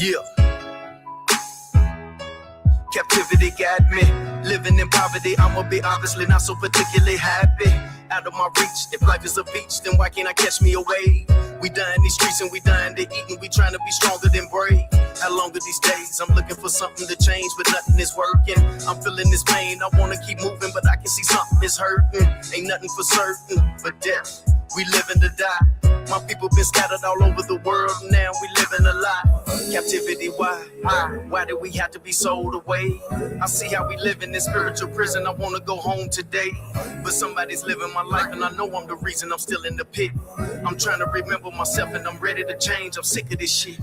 Yeah. Captivity got me. Living in poverty, I'ma be obviously not so particularly happy. Out of my reach, if life is a beach, then why can't I catch me a wave? We dying these streets and we dying to eat, and we trying to be stronger than brave. How long are these days? I'm looking for something to change, but nothing is working. I'm feeling this pain, I wanna keep moving, but I can see something is hurting. Ain't nothing for certain but death. We living to die. My people been scattered all over the world, now we living a lie. Captivity, why? Why do we have to be sold away? I see how we live in this spiritual prison, I wanna go home today. But somebody's living my life and I know I'm the reason I'm still in the pit. I'm trying to remember myself and I'm ready to change, I'm sick of this shit.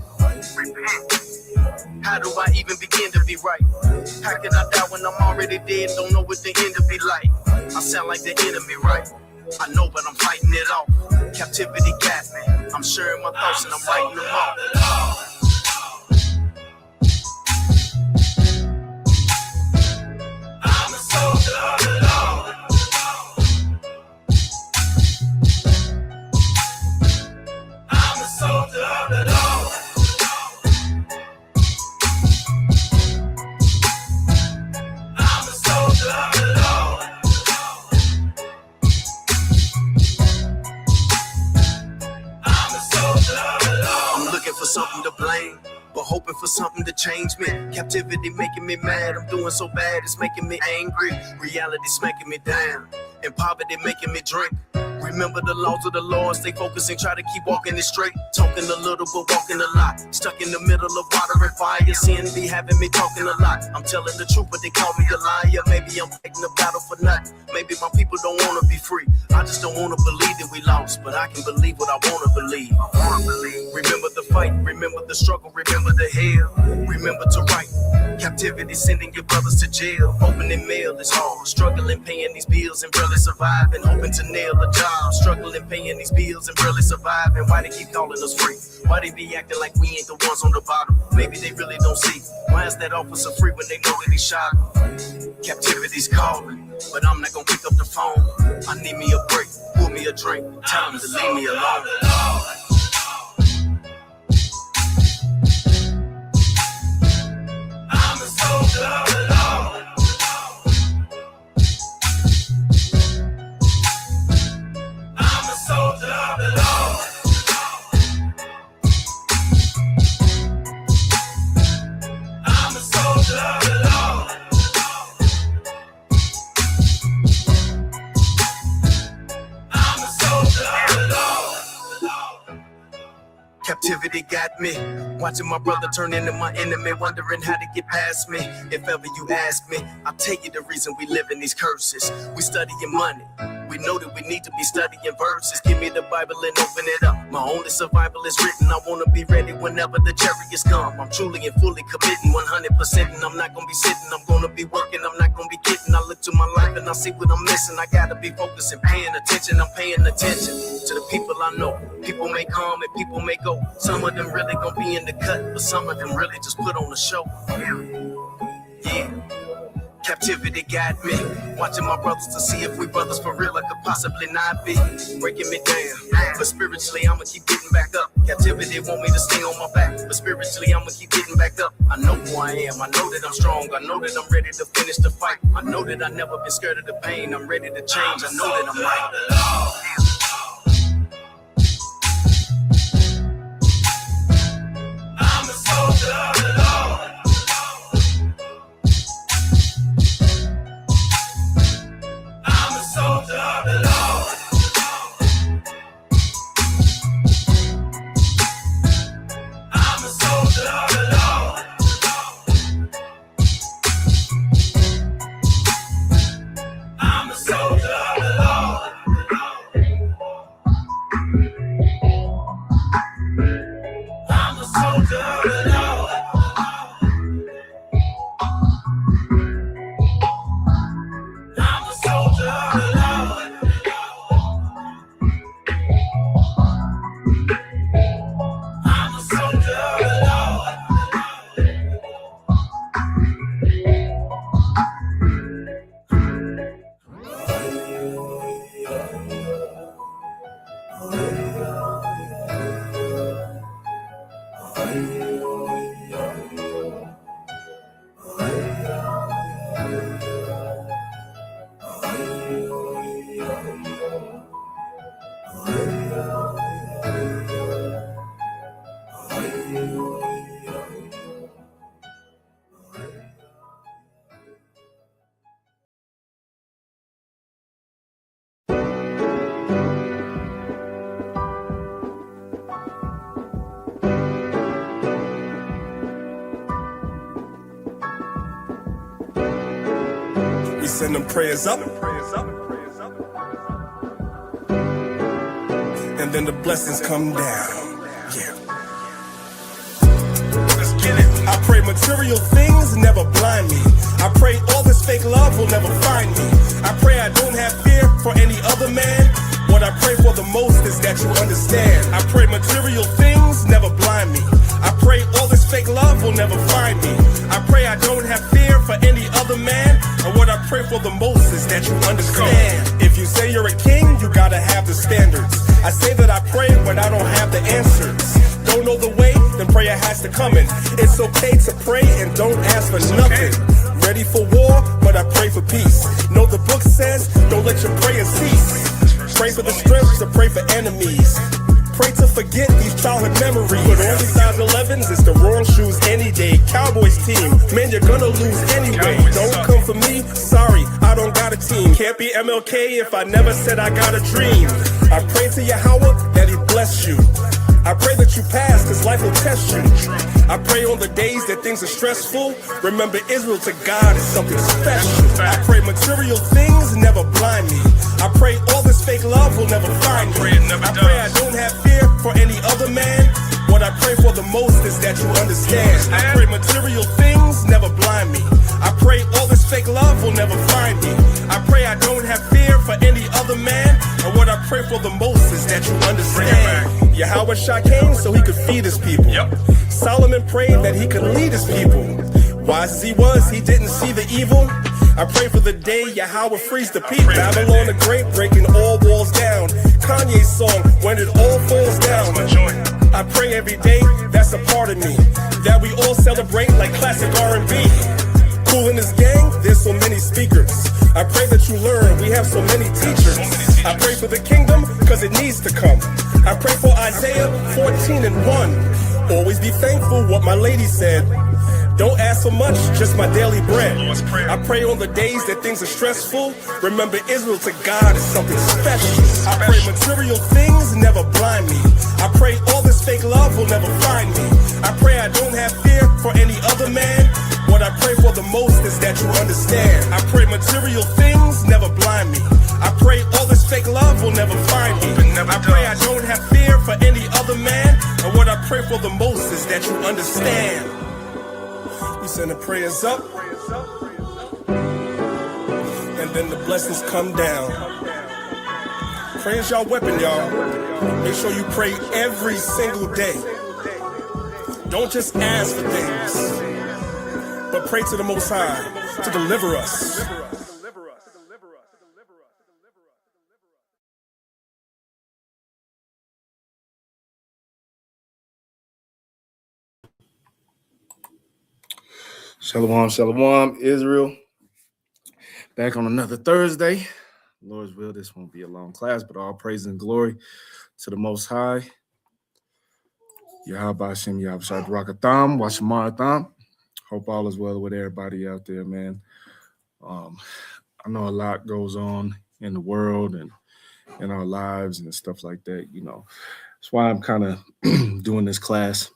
How do I even begin to be right? How can I die when I'm already dead, don't know what the end will be like? I sound like the enemy, right? I know, but I'm fighting it off. Captivity got me. I'm sharing my thoughts and I'm writing them off. I'm a soldier of the Lord. I'm a soldier of the Lord. I'm a soldier of the Lord. I'm looking for something to blame, but hoping for something to change me. Captivity making me mad, I'm doing so bad, it's making me angry. Reality smacking me down, and poverty making me drink. Remember the laws of the Lord, stay focused and try to keep walking it straight. Talking a little but walking a lot, stuck in the middle of water and fire. Sin be having me talking a lot. I'm telling the truth but they call me a liar. Maybe I'm fighting the battle for nothing. Maybe my people don't want to be free. I just don't want to believe that we lost, but I can believe what I want to believe. Remember the fight, remember the struggle, remember the hell. Remember to write. Captivity sending your brothers to jail. Opening mail is hard, struggling paying these bills and barely surviving. Hoping to nail a job. Struggling paying these bills and barely surviving. Why they keep calling us free? Why they be acting like we ain't the ones on the bottom? Maybe they really don't see. Why is that officer free when they know that he's shot? Captivity's calling, but I'm not gonna pick up the phone. I need me a break, pour me a drink, tell them to leave me alone. I'm a soldier of the Lord. I'm a soldier of the Lord. I'm a soldier of the Lord. I'm a soldier of the Lord. Captivity got me. Watching my brother turn into my enemy, wondering how to get past me. If ever you ask me, I'll tell you the reason we live in these curses. We studying money. We know that we need to be studying verses. Give me the Bible and open it up. My only survival is written. I want to be ready whenever the chariots come. I'm truly and fully committing 100%, and I'm not going to be sitting. I'm going to be working. I'm not going to be kidding. I look to my life and I see what I'm missing. I got to be focused and paying attention. I'm paying attention to the people I know. People may come and people may go. Some of them really going to be in the cut, but some of them really just put on the show. Yeah. Captivity got me. Watching my brothers to see if we brothers for real. I could possibly not be. Breaking me down, but spiritually I'ma keep getting back up. Captivity want me to stay on my back, but spiritually I'ma keep getting back up. I know who I am, I know that I'm strong, I know that I'm ready to finish the fight. I know that I never been scared of the pain, I'm ready to change, I know that I'm right. I'm a soldier of the Lord. I'm a soldier of the Lord. I'm a soldier of the Lord. I'm a soldier of the Lord. send them prayers up. And then the blessings come down. Yeah. Let's get it. I pray material things never blind me. I pray all this fake love will never find me. I pray I don't have fear for any other man. What I pray for the most is that you understand. I pray material things never blind me. I pray all this fake love will never find me. I pray I don't have fear for any other man. And what I pray for the most is that you understand. If you say you're a king, you gotta have the standards. I say that I pray when I don't have the answers. Don't know the way, then prayer has to come in. It's okay to pray and don't ask for nothing. Ready for war, but I pray for peace. Know the book says, don't let your prayers cease. Pray for the strength to pray for enemies. Pray to forget these childhood memories. Put on these size 11s, it's the wrong shoes any day. Cowboys team, man, you're gonna lose anyway. Don't come for me, sorry, I don't got a team. Can't be MLK if I never said I got a dream. I pray to Yahweh that he bless you. I pray that you pass, cause life will test you. I pray on the days that things are stressful. Remember, Israel to God is something special. I pray material things never blind me. I pray all this fake love will never find me. I pray I don't have fear for any other man. What I pray for the most is that you understand. I pray material things never blind me. I pray all this fake love will never find me. I pray I don't have fear for any other man. And what I pray for the most is that you understand. Yahweh Shah came so he could feed his people. Solomon prayed that he could lead his people. Wise as he was, he didn't see the evil. I pray for the day Yahweh frees the people. Babylon the Great breaking all walls down. Kanye's song, when it all falls down. I pray every day, that's a part of me, that we all celebrate like classic R&B. Cool in this gang, there's so many speakers. I pray that you learn, we have so many teachers. I pray for the kingdom, cause it needs to come. I pray for Isaiah 14 and 1. Always be thankful, what my lady said. Don't ask for much, just my daily bread. I pray on the days that things are stressful. Remember, Israel to God is something special. I pray material things never blind me. I pray all this fake love will never find me. I pray I don't have fear for any other man. What I pray for the most is that you understand. I pray material things never blind me. I pray all this fake love will never find me. I pray I don't have fear for any other man. And what I pray for the most is that you understand. We send the prayers up, and then the blessings come down. Prayer's y'all weapon, y'all. Make sure you pray every single day. Don't just ask for things, but pray to the Most High to deliver us. Shalom, shalom, Israel. Back on another Thursday. Lord's will, this won't be a long class, but all praise and glory to the Most High. Yahweh Hashem, Yahweh Shai Barakatham, Washimaratham. Hope all is well with everybody out there, man. I know a lot goes on in the world and in our lives and stuff like that, you know. That's why I'm kind of doing this class,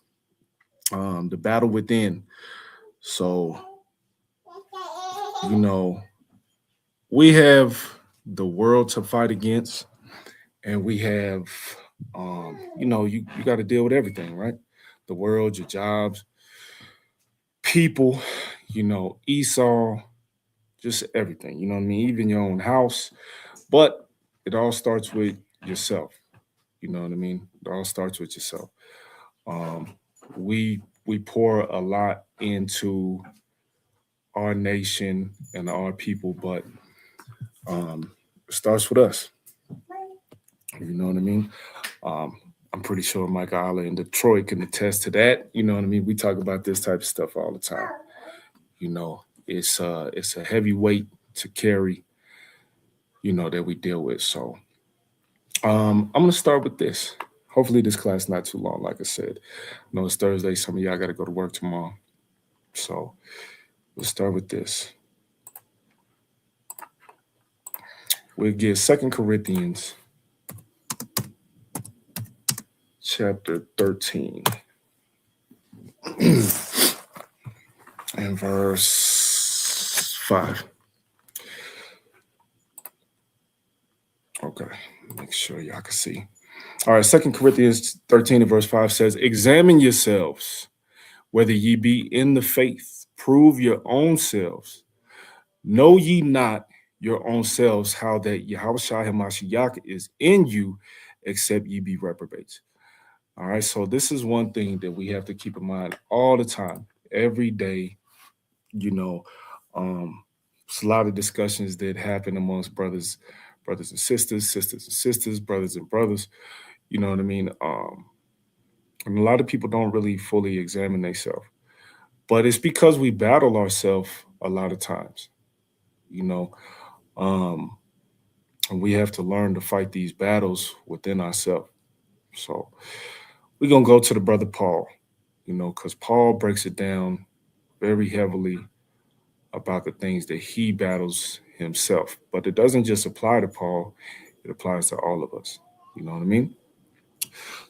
the battle within. So, you know, we have the world to fight against, and we have, you know, you got to deal with everything, right? The world, your jobs, people, you know, Esau, just everything, you know what I mean? Even your own house. But it all starts with yourself. You know what I mean? It all starts with yourself. We pour a lot into our nation and our people, but it starts with us. You know what I mean? I'm pretty sure Maccabeestv in Detroit can attest to that. You know what I mean? We talk about this type of stuff all the time. You know, it's a heavy weight to carry, you know, that we deal with. So I'm going to start with this. Hopefully this class not too long, like I said. I know it's Thursday. Some of y'all got to go to work tomorrow. So we'll start with this. We'll get 2 Corinthians chapter 13 and verse 5. Okay, make sure y'all can see. All right, 2 Corinthians 13 and verse 5 says, examine yourselves, whether ye be in the faith. Prove your own selves. Know ye not your own selves how that Yahushua Hamashiach is in you, except ye be reprobates. All right, so this is one thing that we have to keep in mind all the time, every day. You know, it's a lot of discussions that happen amongst brothers and sisters, sisters and sisters, brothers and brothers. You know what I mean? And a lot of people don't really fully examine themselves, but it's because we battle ourselves a lot of times. You know, um, and we have to learn to fight these battles within ourselves. So we're gonna go to the brother Paul. You know, because Paul breaks it down very heavily about the things that he battles himself. But it doesn't just apply to Paul, it applies to all of us. You know what I mean?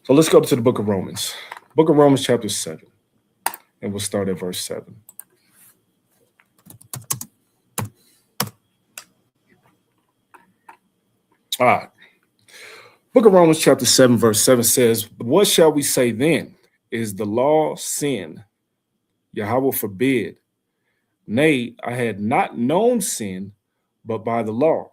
So let's go to the book of Romans. Book of Romans, chapter 7. And we'll start at verse 7. All right. Book of Romans, chapter 7, verse 7 says, what shall we say then? Is the law sin? Yahweh forbid. Nay, I had not known sin, but by the law.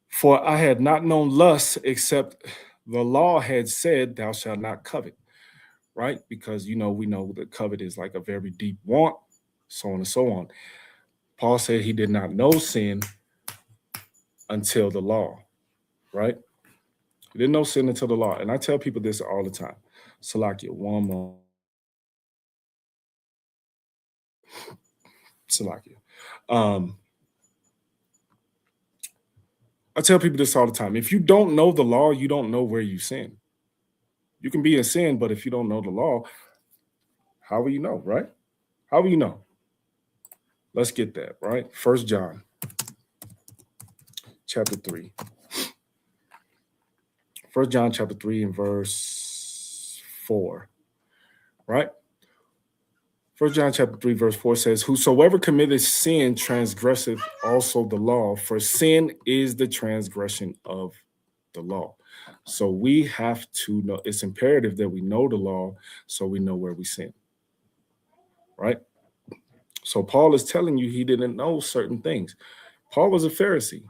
For I had not known lust, except the law had said, thou shalt not covet. Right? Because, you know, we know that covet is like a very deep want, so on and so on. Paul said he did not know sin until the law, right? He didn't know sin until the law. And I tell people this all the time. Salakia, one more. Salakia. I tell people this all the time. If you don't know the law, you don't know where you sin. You can be in sin, but if you don't know the law, how will you know, right? How will you know? Let's get that, right? 1 John chapter 3. 1 John chapter 3 and verse 4, right? 1 John chapter 3 verse 4 says, whosoever committeth sin transgresseth also the law, for sin is the transgression of the law. So we have to know, it's imperative that we know the law so we know where we sin, right? So Paul is telling you he didn't know certain things. Paul was a Pharisee.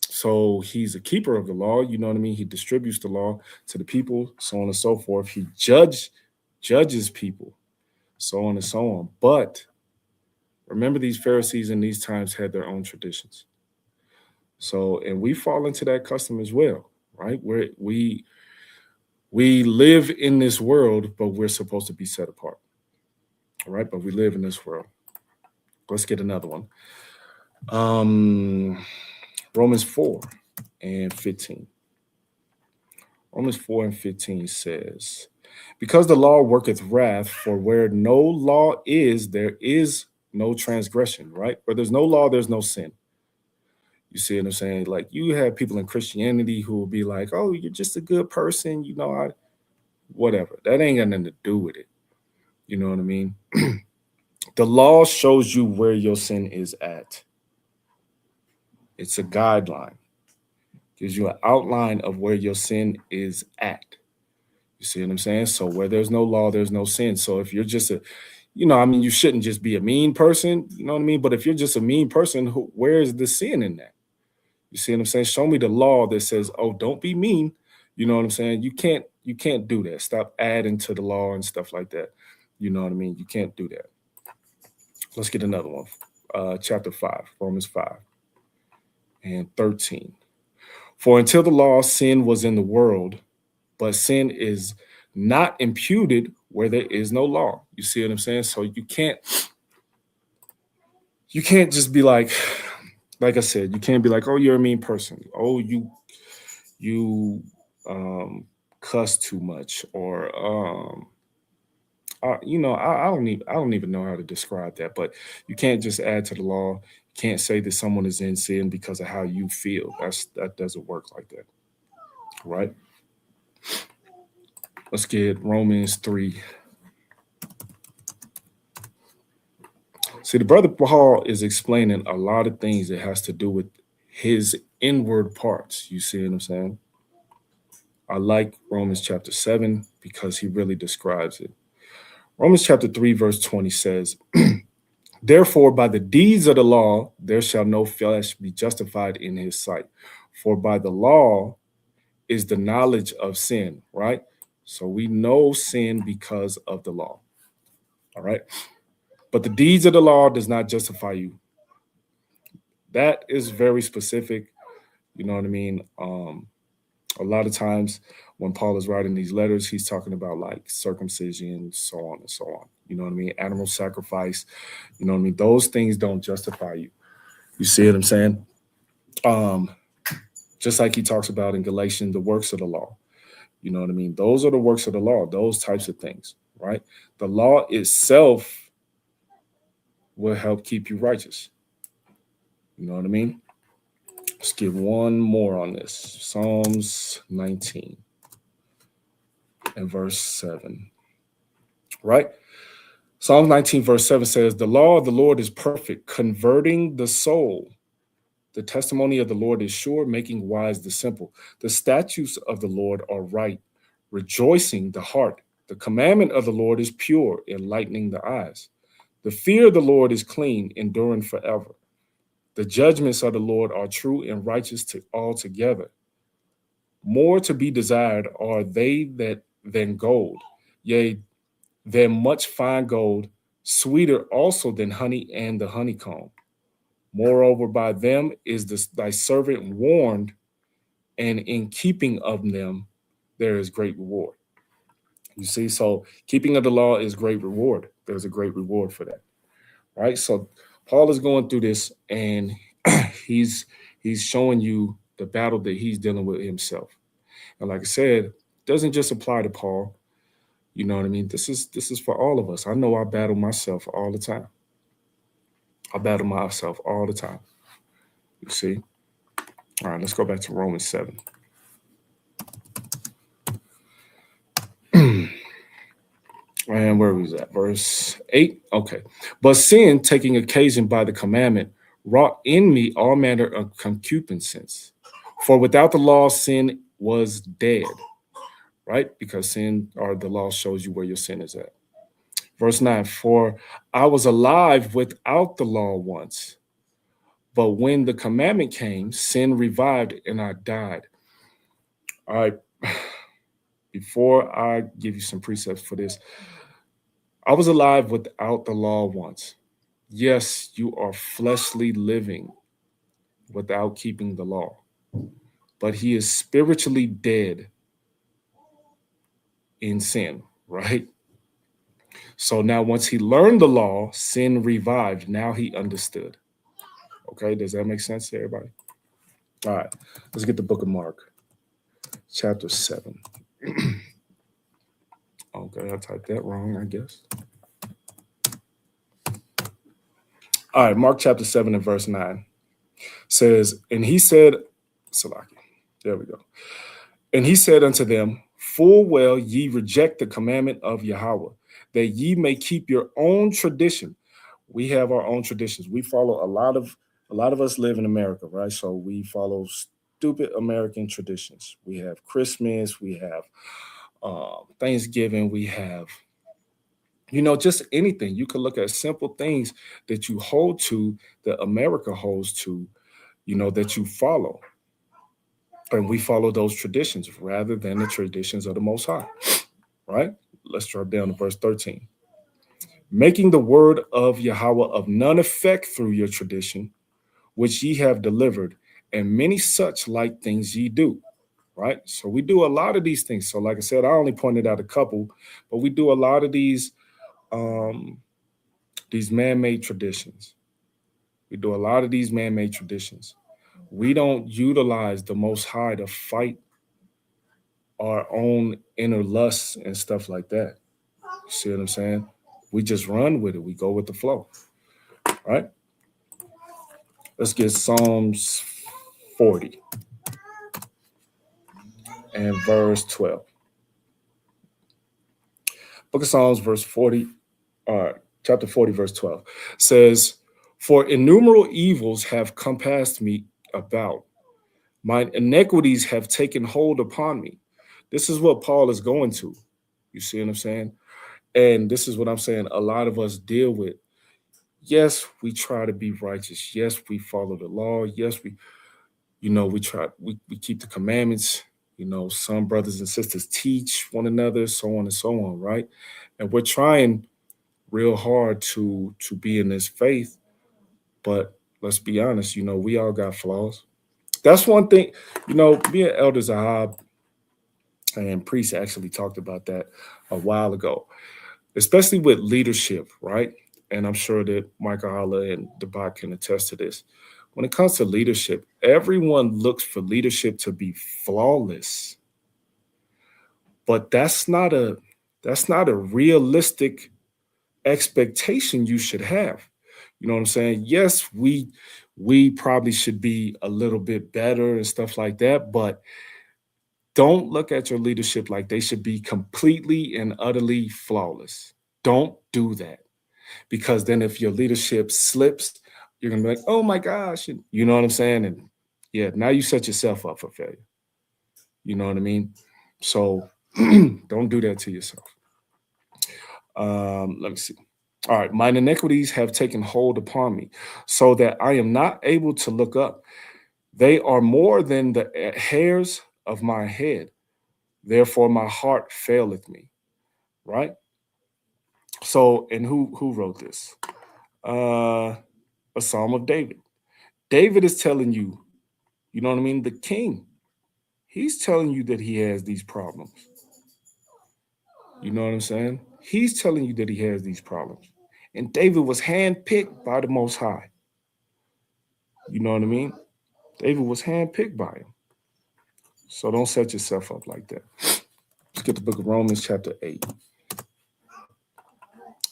So he's a keeper of the law, you know what I mean? He distributes the law to the people, so on and so forth. He judges people, so on and so on. But remember, these Pharisees in these times had their own traditions. So, and we fall into that custom as well, right? Where we live in this world, but we're supposed to be set apart. All right, but we live in this world. Let's get another one. Romans 4 and 15. Romans 4 and 15 says, because the law worketh wrath, for where no law is, there is no transgression, right? Where there's no law, there's no sin. You see what I'm saying? Like, you have people in Christianity who will be like, oh, you're just a good person, you know, whatever. That ain't got nothing to do with it. You know what I mean? The law shows you where your sin is at. It's a guideline. Gives you an outline of where your sin is at. You see what I'm saying? So where there's no law, there's no sin. So if you're just you shouldn't just be a mean person, you know what I mean? But if you're just a mean person, where is the sin in that? You see what I'm saying? Show me the law that says, oh, don't be mean. You know what I'm saying? You can't do that. Stop adding to the law and stuff like that. You know what I mean? You can't do that. Let's get another one. Chapter 5, Romans 5 and 13. For until the law, sin was in the world, but sin is not imputed where there is no law. You see what I'm saying? So you can't just be like I said, you can't be like, oh, you're a mean person. Oh, you cuss too much, or I don't even know how to describe that, but you can't just add to the law. You can't say that someone is in sin because of how you feel. That doesn't work like that, right? Let's get Romans 3. See, the brother Paul is explaining a lot of things that has to do with his inward parts. You see what I'm saying? I like Romans chapter 7 because he really describes it. Romans chapter 3, verse 20 says, therefore, by the deeds of the law, there shall no flesh be justified in his sight. For by the law is the knowledge of sin, right? So we know sin because of the law. All right. But the deeds of the law does not justify you. That is very specific. You know what I mean? A lot of times when Paul is writing these letters, he's talking about like circumcision, so on and so on. You know what I mean? Animal sacrifice. You know what I mean? Those things don't justify you. You see what I'm saying? Just like he talks about in Galatians, the works of the law. You know what I mean? Those are the works of the law, those types of things, right? The law itself will help keep you righteous. You know what I mean? Let's get one more on this. Psalms 19 and verse 7, right? Psalms 19 verse 7 says, the law of the Lord is perfect, converting the soul. The testimony of the Lord is sure, making wise the simple. The statutes of the Lord are right, rejoicing the heart. The commandment of the Lord is pure, enlightening the eyes. The fear of the Lord is clean, enduring forever. The judgments of the Lord are true and righteous altogether. More to be desired are they than gold, yea, than much fine gold, sweeter also than honey and the honeycomb. Moreover, by them is thy servant warned, and in keeping of them there is great reward. You see, so keeping of the law is great reward. There's a great reward for that, right? So Paul is going through this, and he's showing you the battle that he's dealing with himself. And like I said, it doesn't just apply to Paul. You know what I mean? This is for all of us. I know I battle myself all the time. I battle myself all the time. You see? All right, let's go back to Romans 7. And where was that? Verse 8? Okay. But sin, taking occasion by the commandment, wrought in me all manner of concupiscence. For without the law, sin was dead. Right? Because sin, or the law, shows you where your sin is at. Verse 9, for I was alive without the law once, but when the commandment came, sin revived and I died. All right. Before I give you some precepts for this, I was alive without the law once. Yes, you are fleshly living without keeping the law, but he is spiritually dead in sin, right? So now once he learned the law, sin revived. Now he understood. Okay, does that make sense to everybody? All right, let's get the book of Mark, chapter 7. Okay, I typed that wrong, I guess. All right, Mark chapter 7 and verse 9 says, and he said, Salaki, there we go. And he said unto them, full well ye reject the commandment of Yahweh, that ye may keep your own tradition. We have our own traditions. We follow a lot of us live in America, right? So we follow stupid American traditions. We have Christmas, we have Thanksgiving, we have, just anything. You can look at simple things that you hold to, that America holds to, that you follow. And we follow those traditions rather than the traditions of the Most High, right? Let's drop down to verse 13. Making the word of Yahweh of none effect through your tradition, which ye have delivered, and many such like things ye do, right? So we do a lot of these things. So like I said, I only pointed out a couple, but we do a lot of these man-made traditions. We do a lot of these man-made traditions. We don't utilize the Most High to fight our own inner lusts and stuff like that. You see what I'm saying? We just run with it. We go with the flow, right? Let's get Psalms 40 and verse 12. Book of Psalms, verse 40. All right. chapter 40, verse 12 says, "For innumerable evils have compassed me about. My iniquities have taken hold upon me." This is what Paul is going to. You see what I'm saying? And this is what I'm saying a lot of us deal with. Yes, we try to be righteous. Yes, we follow the law. Yes, we keep the commandments. Some brothers and sisters teach one another, so on and so on, right? And we're trying real hard to be in this faith, but let's be honest, we all got flaws. That's one thing, me and Elder Zahab and Priest actually talked about that a while ago, especially with leadership, right? And I'm sure that Michael Holla and Debat can attest to this. When it comes to leadership, everyone looks for leadership to be flawless, but that's not a realistic expectation you should have. You know what I'm saying? Yes, we probably should be a little bit better and stuff like that, but don't look at your leadership like they should be completely and utterly flawless. Don't do that, because then if your leadership slips, you're gonna be like, "Oh my gosh," and you know what I'm saying? And yeah, now you set yourself up for failure. You know what I mean? So don't do that to yourself. Let me see. All right, mine iniquities have taken hold upon me, so that I am not able to look up. They are more than the hairs of my head. Therefore, my heart faileth me. Right. So, and who wrote this? Uh, a Psalm of David. David is telling you, you know what I mean? The king, he's telling you that he has these problems. You know what I'm saying? He's telling you that he has these problems. And David was handpicked by the Most High. You know what I mean? David was handpicked by him. So don't set yourself up like that. Let's get the book of Romans, chapter 8,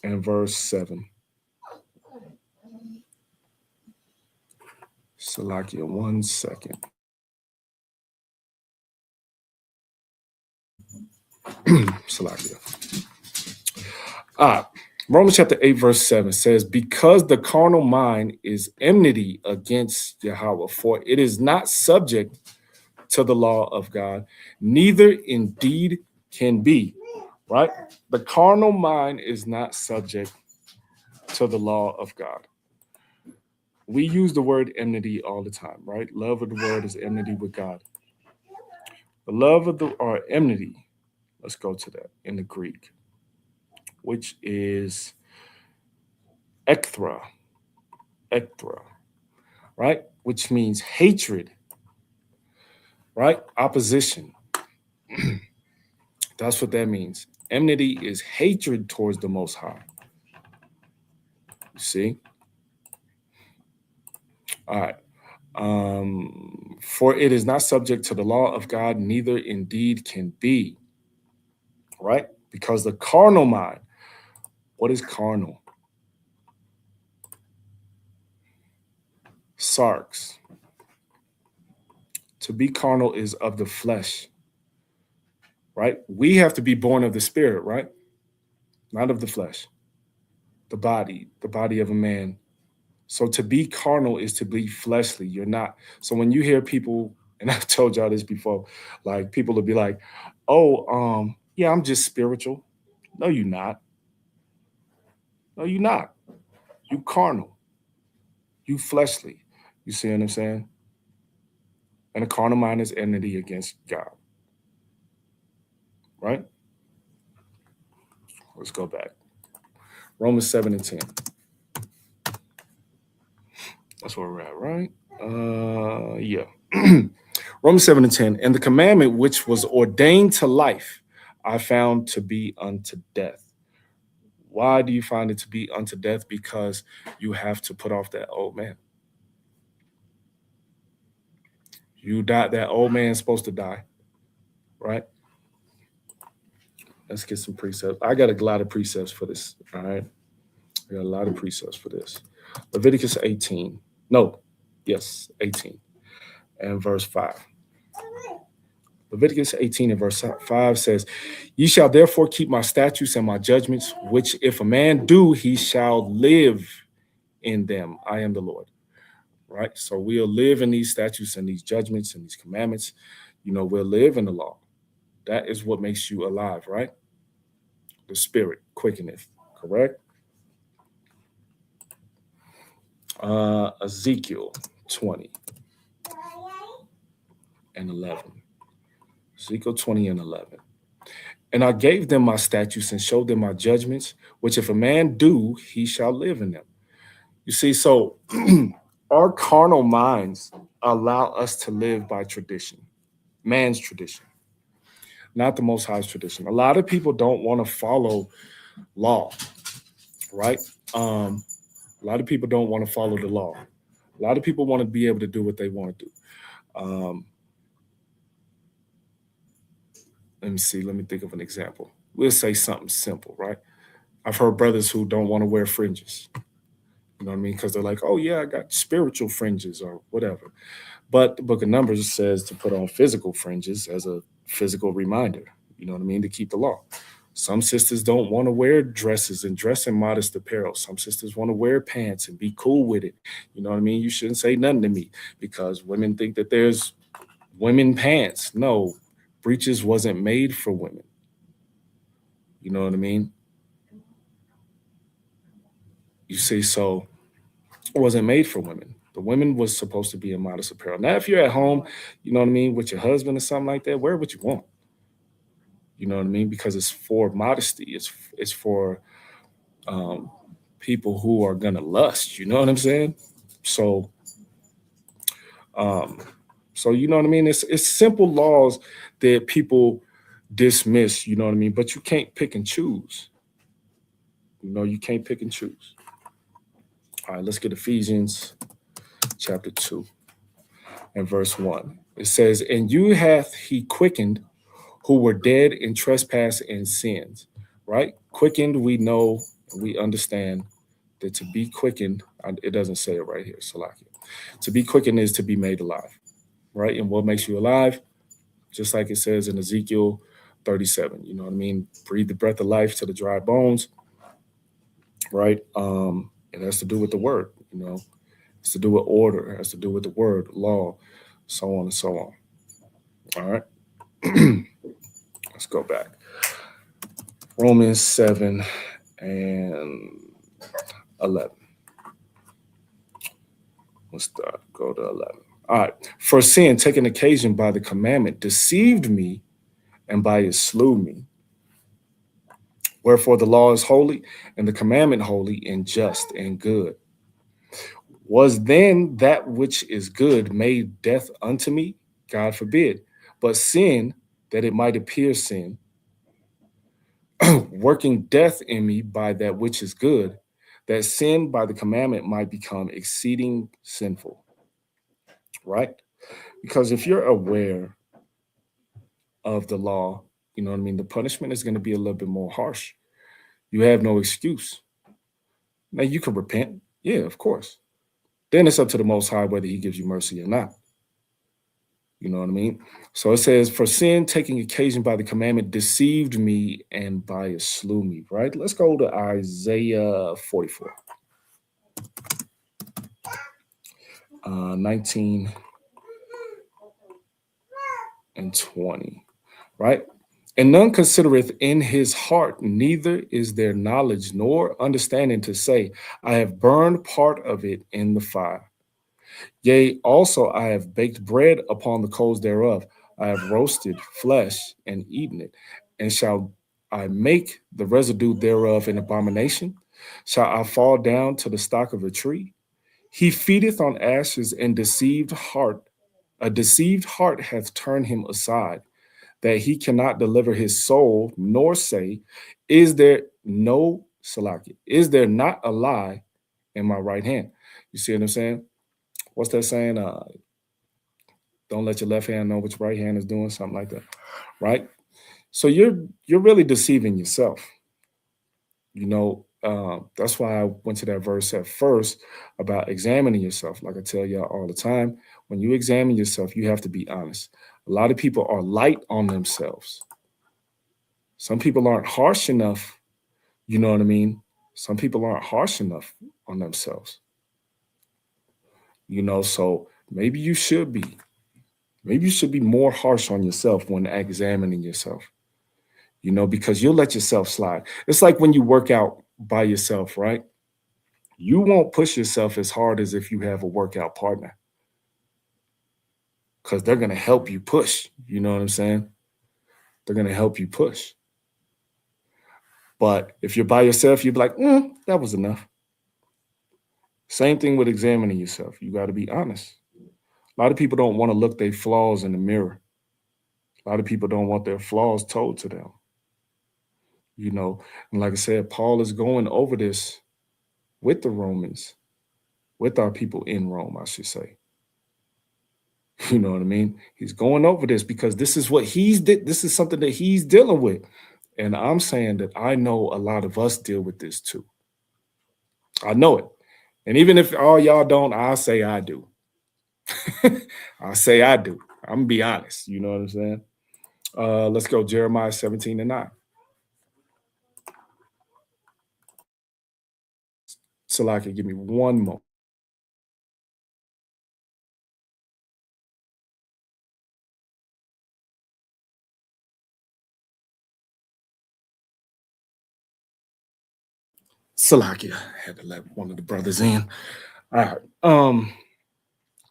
and verse 7. Salakia, 1 second. Salakia. Romans chapter 8, verse 7 says, "Because the carnal mind is enmity against Yahweh, for it is not subject to the law of God, neither indeed can be." Right? The carnal mind is not subject to the law of God. We use the word enmity all the time, right? Love of the word is enmity with God. The love of or enmity, let's go to that in the Greek, which is ekthra, right? Which means hatred, right? Opposition. That's what that means. Enmity is hatred towards the Most High. You see? All right. For it is not subject to the law of God, neither indeed can be. Right? Because the carnal mind, what is carnal? Sarx. To be carnal is of the flesh. Right? We have to be born of the spirit, right? Not of the flesh. The body of a man. So to be carnal is to be fleshly. You're not. So when you hear people, and I've told y'all this before, like people will be like, "Oh, yeah, I'm just spiritual." No, you're not. No, you're not. You carnal. You fleshly. You see what I'm saying? And a carnal mind is enmity against God. Right? Let's go back. Romans 7 and 10. That's where we're at, right? Yeah. Romans 7 and 10. "And the commandment which was ordained to life, I found to be unto death." Why do you find it to be unto death? Because you have to put off that old man. You die, that old man's supposed to die, right? Let's get some precepts. I got a lot of precepts for this, all right? I got a lot of precepts for this. Leviticus 18. No, yes, 18 and verse 5. Leviticus 18 and verse 5 says, "Ye shall therefore keep my statutes and my judgments, which if a man do, he shall live in them. I am the Lord." Right? So we'll live in these statutes and these judgments and these commandments. We'll live in the law. That is what makes you alive, right? The spirit quickeneth, correct? Ezekiel 20 and 11. Ezekiel 20 and 11. "And I gave them my statutes and showed them my judgments, which if a man do, he shall live in them." You see, so our carnal minds allow us to live by tradition, man's tradition, not the Most High's tradition. A lot of people don't want to follow law, right? A lot of people don't want to follow the law. A lot of people want to be able to do what they want to do. Let me see. Let me think of an example. We'll say something simple, right? I've heard brothers who don't want to wear fringes. You know what I mean? Because they're like, "Oh, yeah, I got spiritual fringes," or whatever. But the book of Numbers says to put on physical fringes as a physical reminder, you know what I mean, to keep the law. Some sisters don't want to wear dresses and dress in modest apparel. Some sisters want to wear pants and be cool with it. You know what I mean? You shouldn't say nothing to me because women think that there's women pants. No, breeches wasn't made for women. You know what I mean? You see, so it wasn't made for women. The women was supposed to be in modest apparel. Now, if you're at home, you know what I mean, with your husband or something like that, wear what you want. You know what I mean? Because it's for modesty. It's for people who are gonna lust. You know what I'm saying? So, you know what I mean. It's simple laws that people dismiss. You know what I mean? But you can't pick and choose. You can't pick and choose. All right, let's get Ephesians chapter 2 and verse 1. It says, "And you hath he quickened who were dead in trespass and sins." Right? Quickened, we know, we understand that to be quickened, it doesn't say it right here, Salaki. To be quickened is to be made alive, right? And what makes you alive? Just like it says in Ezekiel 37, you know what I mean? Breathe the breath of life to the dry bones, right? It has to do with the word, it's to do with order, it has to do with the word, law, so on and so on. All right. Let's go back. Romans 7 and 11. Let's go to 11. All right. "For sin, taking occasion by the commandment, deceived me, and by it slew me. Wherefore the law is holy, and the commandment holy, and just, and good. Was then that which is good made death unto me? God forbid. But sin, that it might appear sin, working death in me by that which is good, that sin by the commandment might become exceeding sinful." Right? Because if you're aware of the law, you know what I mean, the punishment is going to be a little bit more harsh. You have no excuse. Now, you can repent. Yeah, of course. Then it's up to the Most High whether he gives you mercy or not. You know what I mean? So it says, "For sin, taking occasion by the commandment, deceived me, and by it slew me." Right? Let's go to Isaiah 44. 19 and 20. Right? "And none considereth in his heart, neither is there knowledge nor understanding to say, I have burned part of it in the fire. Yea, also I have baked bread upon the coals thereof. I have roasted flesh and eaten it. And shall I make the residue thereof an abomination? Shall I fall down to the stock of a tree? He feedeth on ashes, and a deceived heart hath turned him aside, that he cannot deliver his soul, nor say, is there not a lie in my right hand?" You see what I'm saying? What's that saying? Don't let your left hand know what your right hand is doing, something like that, right? So you're really deceiving yourself. That's why I went to that verse at first about examining yourself. Like I tell y'all all the time, when you examine yourself, you have to be honest. A lot of people are light on themselves. Some people aren't harsh enough. You know what I mean? Some people aren't harsh enough on themselves. So maybe you should be. Maybe you should be more harsh on yourself when examining yourself, because you'll let yourself slide. It's like when you work out by yourself, right? You won't push yourself as hard as if you have a workout partner because they're going to help you push. You know what I'm saying? They're going to help you push. But if you're by yourself, you'd be like, that was enough. Same thing with examining yourself. You got to be honest. A lot of people don't want to look their flaws in the mirror. A lot of people don't want their flaws told to them. And like I said, Paul is going over this with the Romans, with our people in Rome, I should say. You know what I mean? He's going over this because this is what this is something that he's dealing with. And I'm saying that I know a lot of us deal with this too. I know it. And even if all y'all don't, I'll say I do. I'll say I do. I'm going to be honest. You know what I'm saying? Let's go. Jeremiah 17:9. Salaki, give me one more. Salakia, had to let one of the brothers in. All right.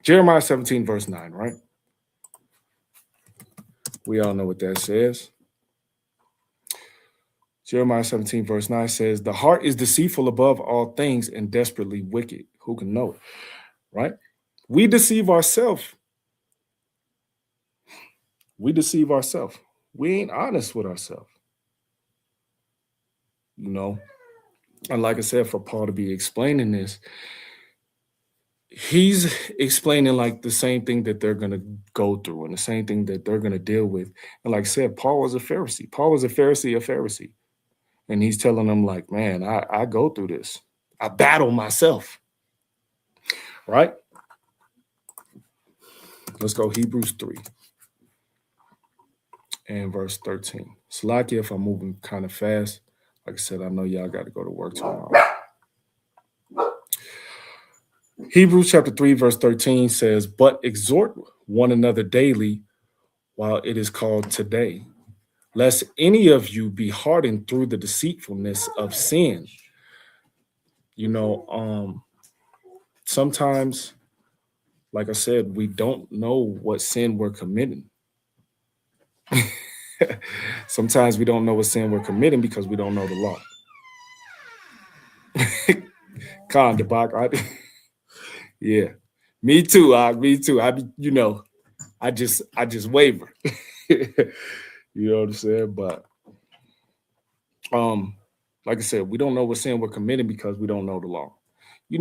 Jeremiah 17, verse 9, right? We all know what that says. Jeremiah 17, verse 9 says, the heart is deceitful above all things and desperately wicked. Who can know it? Right? We deceive ourselves. We deceive ourselves. We ain't honest with ourselves. And like I said, for Paul to be explaining this, he's explaining like the same thing that they're going to go through and the same thing that they're going to deal with. And like I said, Paul was a Pharisee. Paul was a Pharisee. And he's telling them like, man, I go through this. I battle myself. Right? Let's go Hebrews 3 and verse 13. Salakia, if I'm moving kind of fast. Like I said, I know y'all got to go to work tomorrow. Hebrews chapter 3, verse 13 says, but exhort one another daily while it is called today, lest any of you be hardened through the deceitfulness of sin. Sometimes, like I said, we don't know what sin we're committing. Sometimes we don't know what sin we're committing because we don't know the law. Khan Debak, yeah, me too. Me too. I just waver. You know what I'm saying? But like I said, we don't know what sin we're committing because we don't know the law. You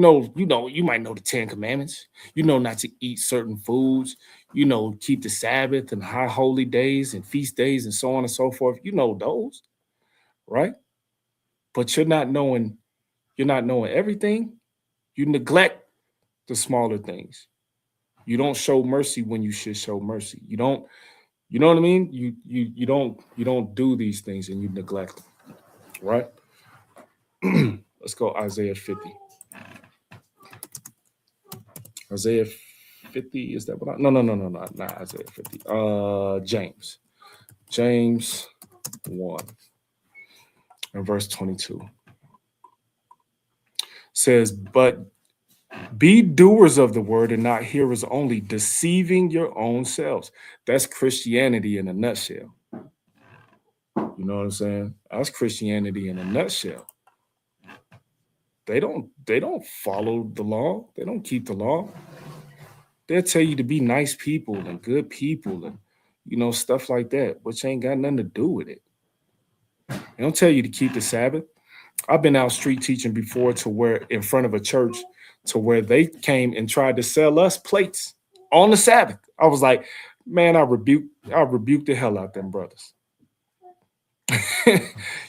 might know the 10 Commandments. Not to eat certain foods. Keep the Sabbath and high holy days and feast days and so on and so forth. Those, right? But you're not knowing everything. You neglect the smaller things. You don't show mercy when you should show mercy. You don't, you know what I mean? You don't do these things and you neglect them, right? Let's go Isaiah 50. Isaiah 50, is that what no, not Isaiah 50. James 1 and verse 22 says, but be doers of the word and not hearers only, deceiving your own selves. That's Christianity in a nutshell. You know what I'm saying? That's Christianity in a nutshell. They don't follow the law. They don't keep the law. They'll tell you to be nice people and good people and, stuff like that, which ain't got nothing to do with it. They don't tell you to keep the Sabbath. I've been out street teaching before to where in front of a church to where they came and tried to sell us plates on the Sabbath. I was like, man, I rebuke the hell out them brothers.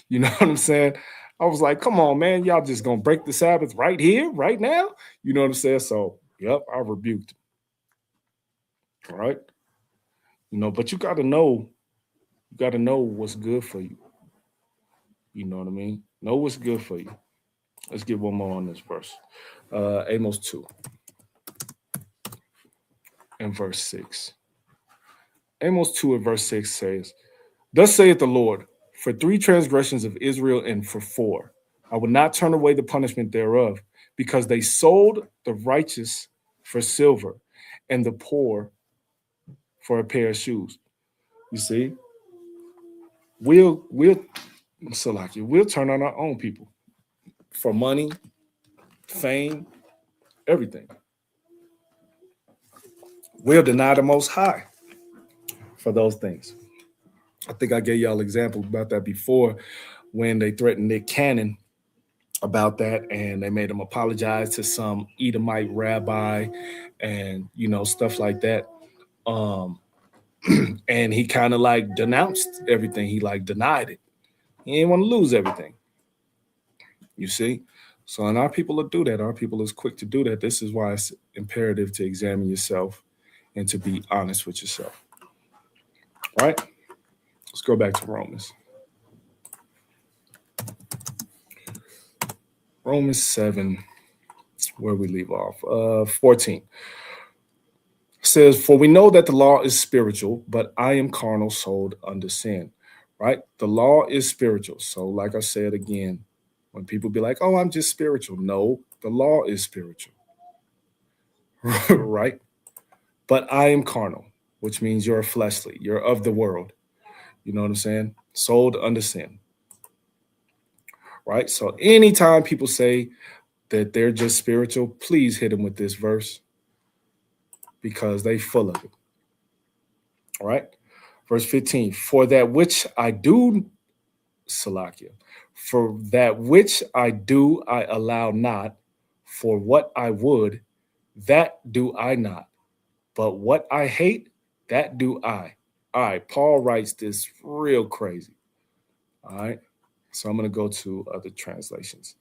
You know what I'm saying? I was like, come on, man, y'all just gonna break the Sabbath right here, right now? You know what I'm saying? So, yep, I rebuked them. All right. But you gotta know what's good for you. You know what I mean? Know what's good for you. Let's get one more on this verse. Amos 2 and verse 6. Amos 2 and verse 6 says, Thus saith the Lord, for 3 transgressions of Israel and for 4, I will not turn away the punishment thereof, because they sold the righteous for silver and the poor for a pair of shoes. You see, we'll Salaki, we'll turn on our own people for money, fame, everything. We'll deny the Most High for those things. I think I gave y'all an example about that before when they threatened Nick Cannon about that, and they made him apologize to some Edomite rabbi and stuff like that. And he kind of like denounced everything. He like denied it. He didn't want to lose everything. You see? So, and our people will do that. Our people is quick to do that. This is why it's imperative to examine yourself and to be honest with yourself. All right? Let's go back to Romans. Romans 7, where we leave off. 14. Says, for we know that the law is spiritual, but I am carnal, sold under sin. Right? The law is spiritual. So, like I said again, when people be like, oh, I'm just spiritual. No, the law is spiritual. Right? But I am carnal, which means you're fleshly. You're of the world. You know what I'm saying? Sold under sin. Right? So anytime people say that they're just spiritual, please hit them with this verse because they full of it. All right? Verse 15, for that which I do, Salakia, for that which I do, I allow not. For what I would, that do I not. But what I hate, that do I. All right, Paul writes this real crazy. All right, so I'm going to go to other translations.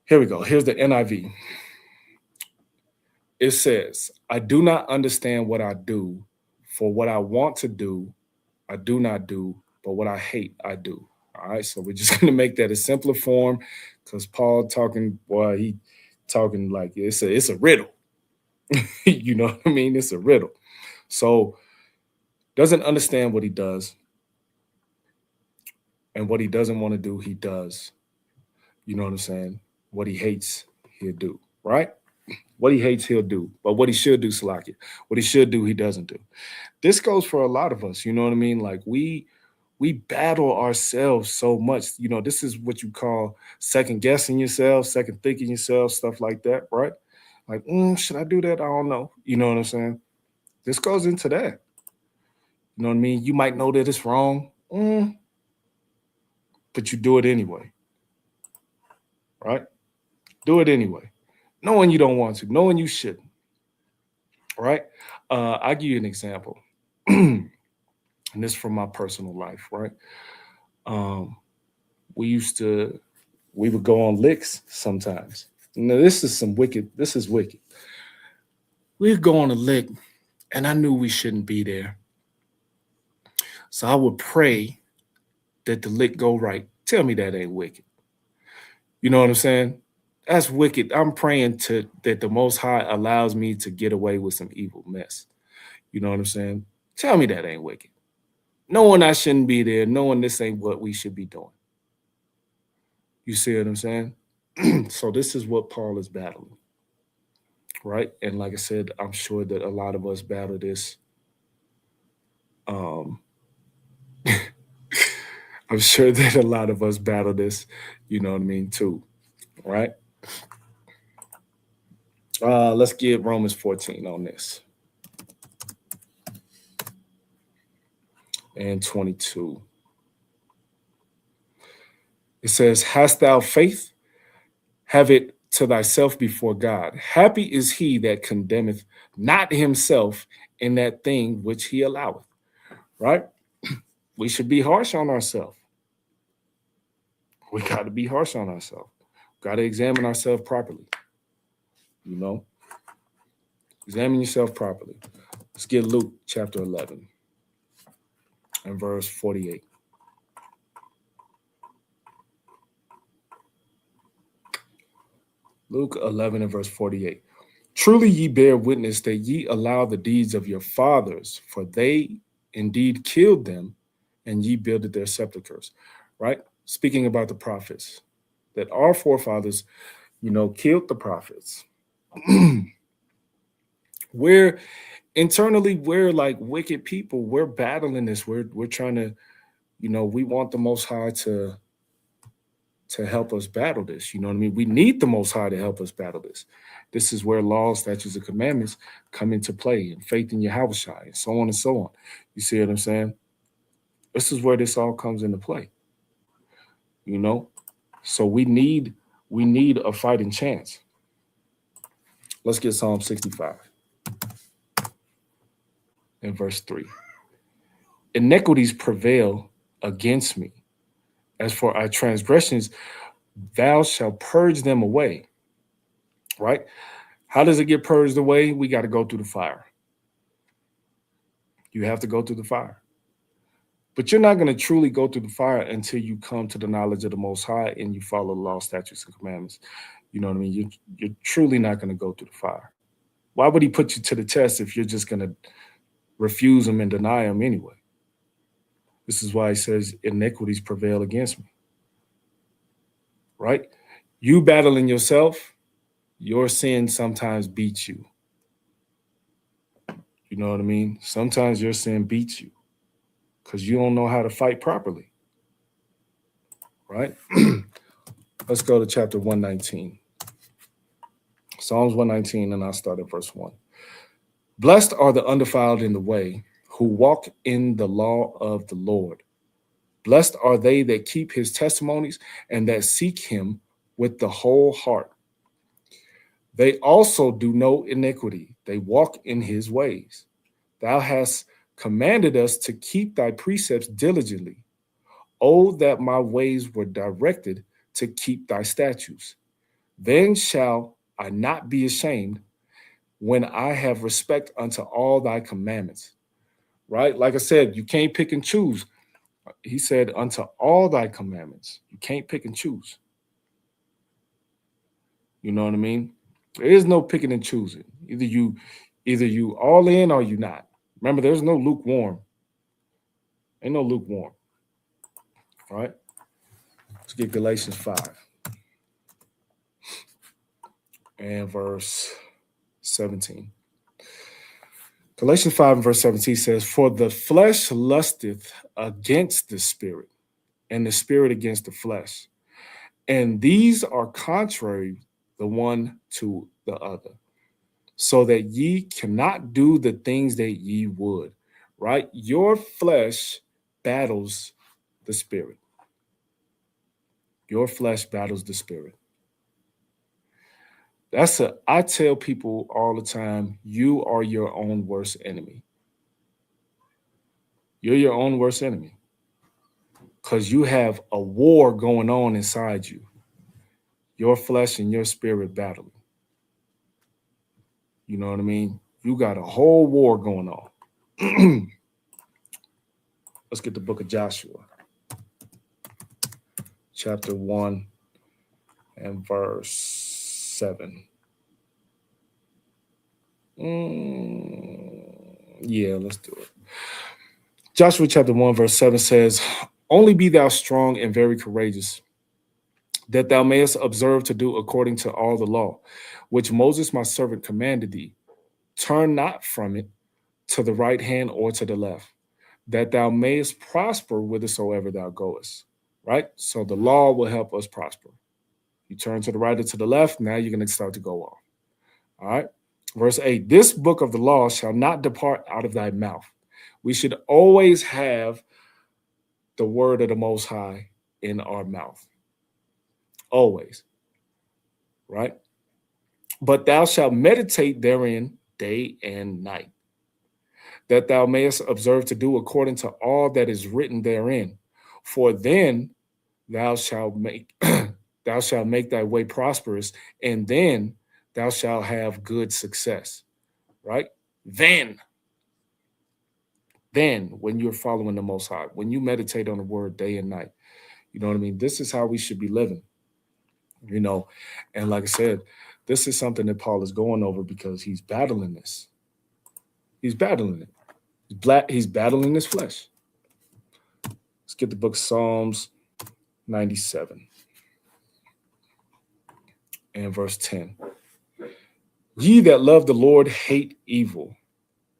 Here we go. Here's the NIV. It says, I do not understand what I do, for what I want to do, I do not do, but what I hate, I do. All right, so we're just going to make that a simpler form because Paul talking, boy, he talking like it's a riddle. You know what I mean? It's a riddle. So doesn't understand what he does. And what he doesn't want to do, he does. You know what I'm saying? What he hates, he'll do, right? What he hates, he'll do. But what he should do, Salaki, what he should do, he doesn't do. This goes for a lot of us, you know what I mean? Like we battle ourselves so much. You know, this is what you call second guessing yourself, second thinking yourself, stuff like that, right? Like, should I do that? I don't know. You know what I'm saying? This goes into that. You know what I mean? You might know that it's wrong, but you do it anyway, right? Do it anyway, knowing you don't want to, knowing you shouldn't, right? I'll give you an example, and this is from my personal life, right? We would go on licks sometimes. Now, this is wicked. We'd go on a lick, and I knew we shouldn't be there. So I would pray that the lick go right. Tell me that ain't wicked. You know what I'm saying? That's wicked. I'm praying that the Most High allows me to get away with some evil mess. You know what I'm saying? Tell me that ain't wicked. Knowing I shouldn't be there, knowing this ain't what we should be doing. You see what I'm saying? So this is what Paul is battling, right? And like I said, I'm sure that a lot of us battle this. I'm sure that a lot of us battle this, you know what I mean, too, right? Let's get Romans 14 on this. And 22. It says, hast thou faith? Have it to thyself before God. Happy is he that condemneth not himself in that thing which he alloweth. Right? We should be harsh on ourselves. We got to be harsh on ourselves. Got to examine ourselves properly. You know? Examine yourself properly. Let's get Luke chapter 11 and verse 48. Luke 11 and verse 48. Truly ye bear witness that ye allow the deeds of your fathers, for they indeed killed them, and ye builded their sepulchres. Right? Speaking about the prophets, that our forefathers, killed the prophets. We're internally, we're like wicked people. We're battling this. We're trying to, we want the Most High to help us battle this. You know what I mean? We need the Most High to help us battle this. This is where laws, statutes, and commandments come into play, and faith in Yahushua, and so on and so on. You see what I'm saying? This is where this all comes into play. So we need a fighting chance. Let's get Psalm 65 and verse 3. Iniquities prevail against me. As for our transgressions, thou shalt purge them away. Right? How does it get purged away? We got to go through the fire. You have to go through the fire. But you're not going to truly go through the fire until you come to the knowledge of the Most High and you follow the law, statutes, and commandments. You know what I mean? You're truly not going to go through the fire. Why would he put you to the test if you're just going to refuse him and deny him anyway? This is why he says iniquities prevail against me. Right? You battling yourself, your sin sometimes beats you. You know what I mean? Sometimes your sin beats you because you don't know how to fight properly. Right? Let's go to chapter 119. Psalms 119, and I'll start at verse 1. Blessed are the undefiled in the way, who walk in the law of the Lord. Blessed are they that keep his testimonies and that seek him with the whole heart. They also do no iniquity. They walk in his ways. Thou hast commanded us to keep thy precepts diligently. Oh, that my ways were directed to keep thy statutes. Then shall I not be ashamed when I have respect unto all thy commandments. Right? Like I said, you can't pick and choose. He said, unto all thy commandments. You can't pick and choose. You know what I mean? There is no picking and choosing. Either you all in or you not. Remember, there's no lukewarm. Ain't no lukewarm. All right? Let's get Galatians 5 and verse 17. Galatians 5 and verse 17 says, for the flesh lusteth against the spirit, and the spirit against the flesh. And these are contrary the one to the other, so that ye cannot do the things that ye would. Right? Your flesh battles the spirit. Your flesh battles the spirit. I tell people all the time, you are your own worst enemy. You're your own worst enemy. Because you have a war going on inside you. Your flesh and your spirit battling. You know what I mean? You got a whole war going on. Let's get the book of Joshua. Chapter 1 and verse 7. Yeah, let's do it. Joshua chapter 1 verse 7 says, only be thou strong and very courageous, that thou mayest observe to do according to all the law, which Moses my servant commanded thee. Turn not from it to the right hand or to the left, that thou mayest prosper whithersoever thou goest. Right? So the law will help us prosper. You turn to the right or to the left, now you're going to start to go off. All right? Verse 8, this book of the law shall not depart out of thy mouth. We should always have the word of the Most High in our mouth. Always. Right? But thou shalt meditate therein day and night, that thou mayest observe to do according to all that is written therein. For then thou shalt make thy way prosperous, and then thou shalt have good success. Right? Then. Then when you're following the Most High, when you meditate on the word day and night, you know what I mean? This is how we should be living, you know? And like I said, this is something that Paul is going over because he's battling this. He's battling it. He's battling his flesh. Let's get the book Psalms 97 and verse 10. Ye that love the Lord hate evil.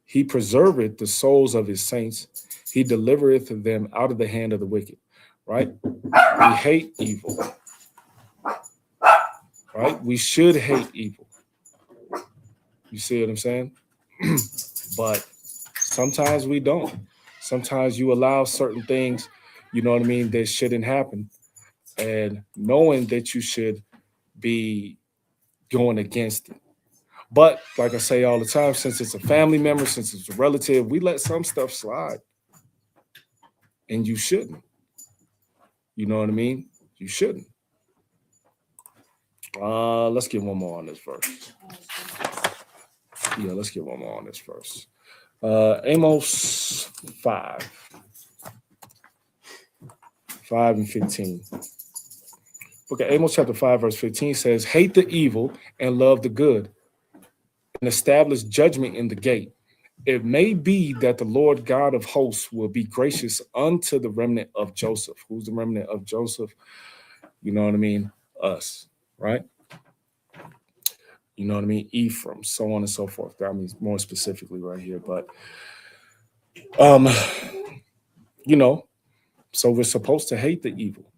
He preserveth the souls of his saints. He delivereth them out of the hand of the wicked. Right? We hate evil. Right? We should hate evil. You see what I'm saying? But sometimes we don't. Sometimes you allow certain things, you know what I mean, that shouldn't happen. And knowing that you should be going against it. But like I say all the time, since it's a family member, since it's a relative, we let some stuff slide. And you shouldn't. You know what I mean? You shouldn't. Let's get one more on this verse. Yeah, let's get one more on this verse. Amos 5 and 15. Okay, Amos chapter 5, verse 15 says, hate the evil and love the good, and establish judgment in the gate. It may be that the Lord God of hosts will be gracious unto the remnant of Joseph. Who's the remnant of Joseph? You know what I mean? Us, right? You know what I mean? Ephraim, so on and so forth. That means more specifically right here. But, you know, so we're supposed to hate the evil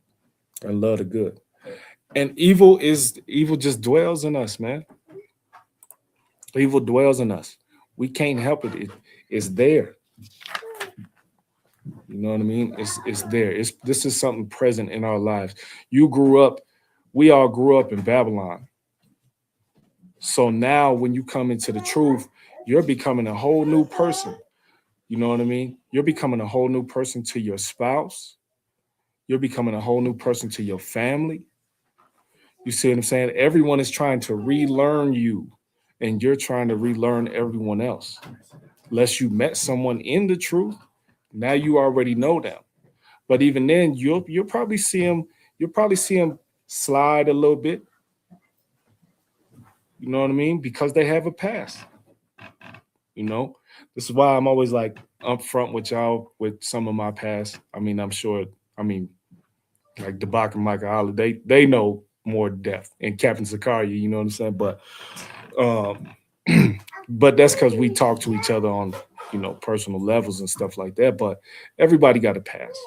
and love the good. And evil just dwells in us, man. Evil dwells in us. We can't help it. It's there. You know what I mean? It's there. This is something present in our lives. We all grew up in Babylon. So now when you come into the truth, you're becoming a whole new person. You know what I mean? You're becoming a whole new person to your spouse. You're becoming a whole new person to your family. You see what I'm saying? Everyone is trying to relearn you, and you're trying to relearn everyone else. Unless you met someone in the truth, now you already know them. But even then, you'll probably see them slide a little bit. You know what I mean? Because they have a past. You know, this is why I'm always like upfront with y'all with some of my past. I mean, I'm sure. I mean, like Debak and Michael Holly, they know more depth, and Captain Zakaria. You know what I'm saying? But, but that's because we talk to each other on, you know, personal levels and stuff like that. But everybody got a past.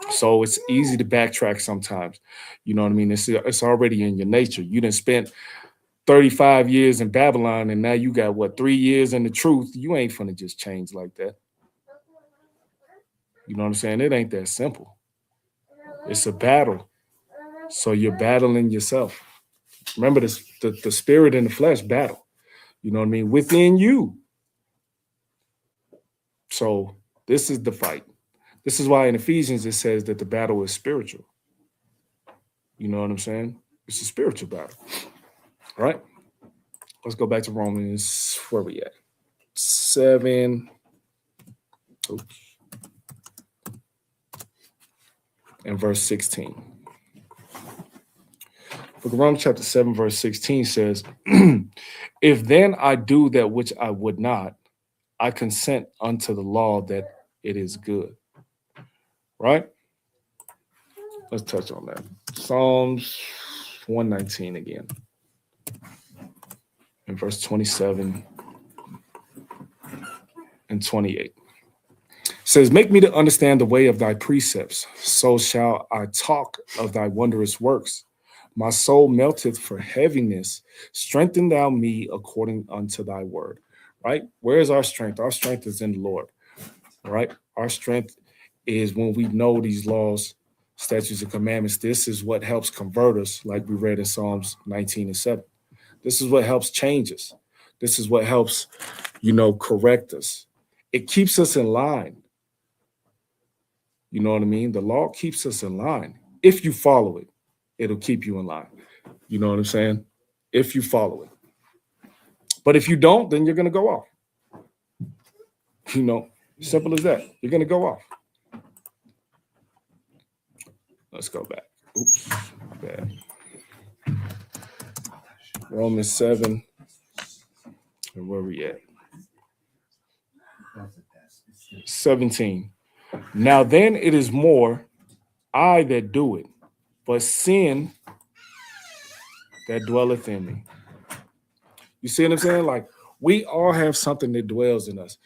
So it's easy to backtrack sometimes. You know what I mean? It's already in your nature. You done spent 35 years in Babylon, and now you got 3 years in the truth. You ain't finna just change like that. You know what I'm saying? It ain't that simple. It's a battle. So you're battling yourself. Remember this, the spirit and the flesh battle. You know what I mean? Within you. So this is the fight. This is why in Ephesians it says that the battle is spiritual. You know what I'm saying? It's a spiritual battle. All right? Let's go back to Romans. Where we at? 7. Oops. And verse 16. Book of Romans chapter 7, verse 16 says, if then I do that which I would not, I consent unto the law that it is good. Right? Let's touch on that. Psalms 119 again. In verse 27 and 28. It says, make me to understand the way of thy precepts, so shall I talk of thy wondrous works. My soul melteth for heaviness. Strengthen thou me according unto thy word. Right? Where is our strength? Our strength is in the Lord. Right? Our strength is when we know these laws, statutes, and commandments. This is what helps convert us, like we read in Psalms 19 and 7. This is what helps change us. This is what helps, you know, correct us. It keeps us in line. You know what I mean? The law keeps us in line. If you follow it, it'll keep you in line. You know what I'm saying? If you follow it. But if you don't, then you're going to go off. You know, Simple as that. You're going to go off. Let's go back. Oops. Bad. Romans 7. And where we at? 17. Now then it is more I that do it, but sin that dwelleth in me. You see what I'm saying? Like, we all have something that dwells in us.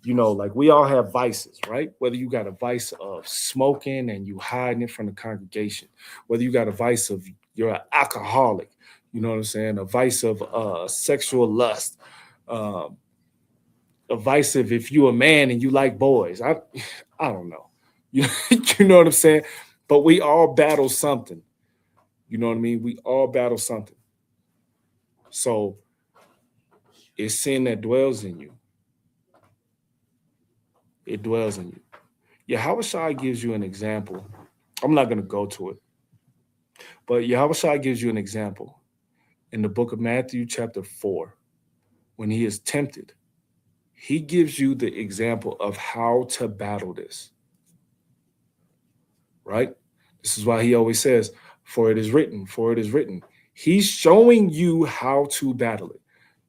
You know, like we all have vices, right? Whether you got a vice of smoking and you hiding it from the congregation, whether you got a vice of you're an alcoholic, you know what I'm saying? A vice of sexual lust, a vice of if you're a man and you like boys. I don't know. You know what I'm saying? But we all battle something. You know what I mean? We all battle something. So it's sin that dwells in you. It dwells in you. Yahushua gives you an example. I'm not going to go to it. But Yahushua gives you an example in the book of Matthew chapter 4. When he is tempted, he gives you the example of how to battle this. Right? This is why he always says, for it is written, for it is written. He's showing you how to battle it.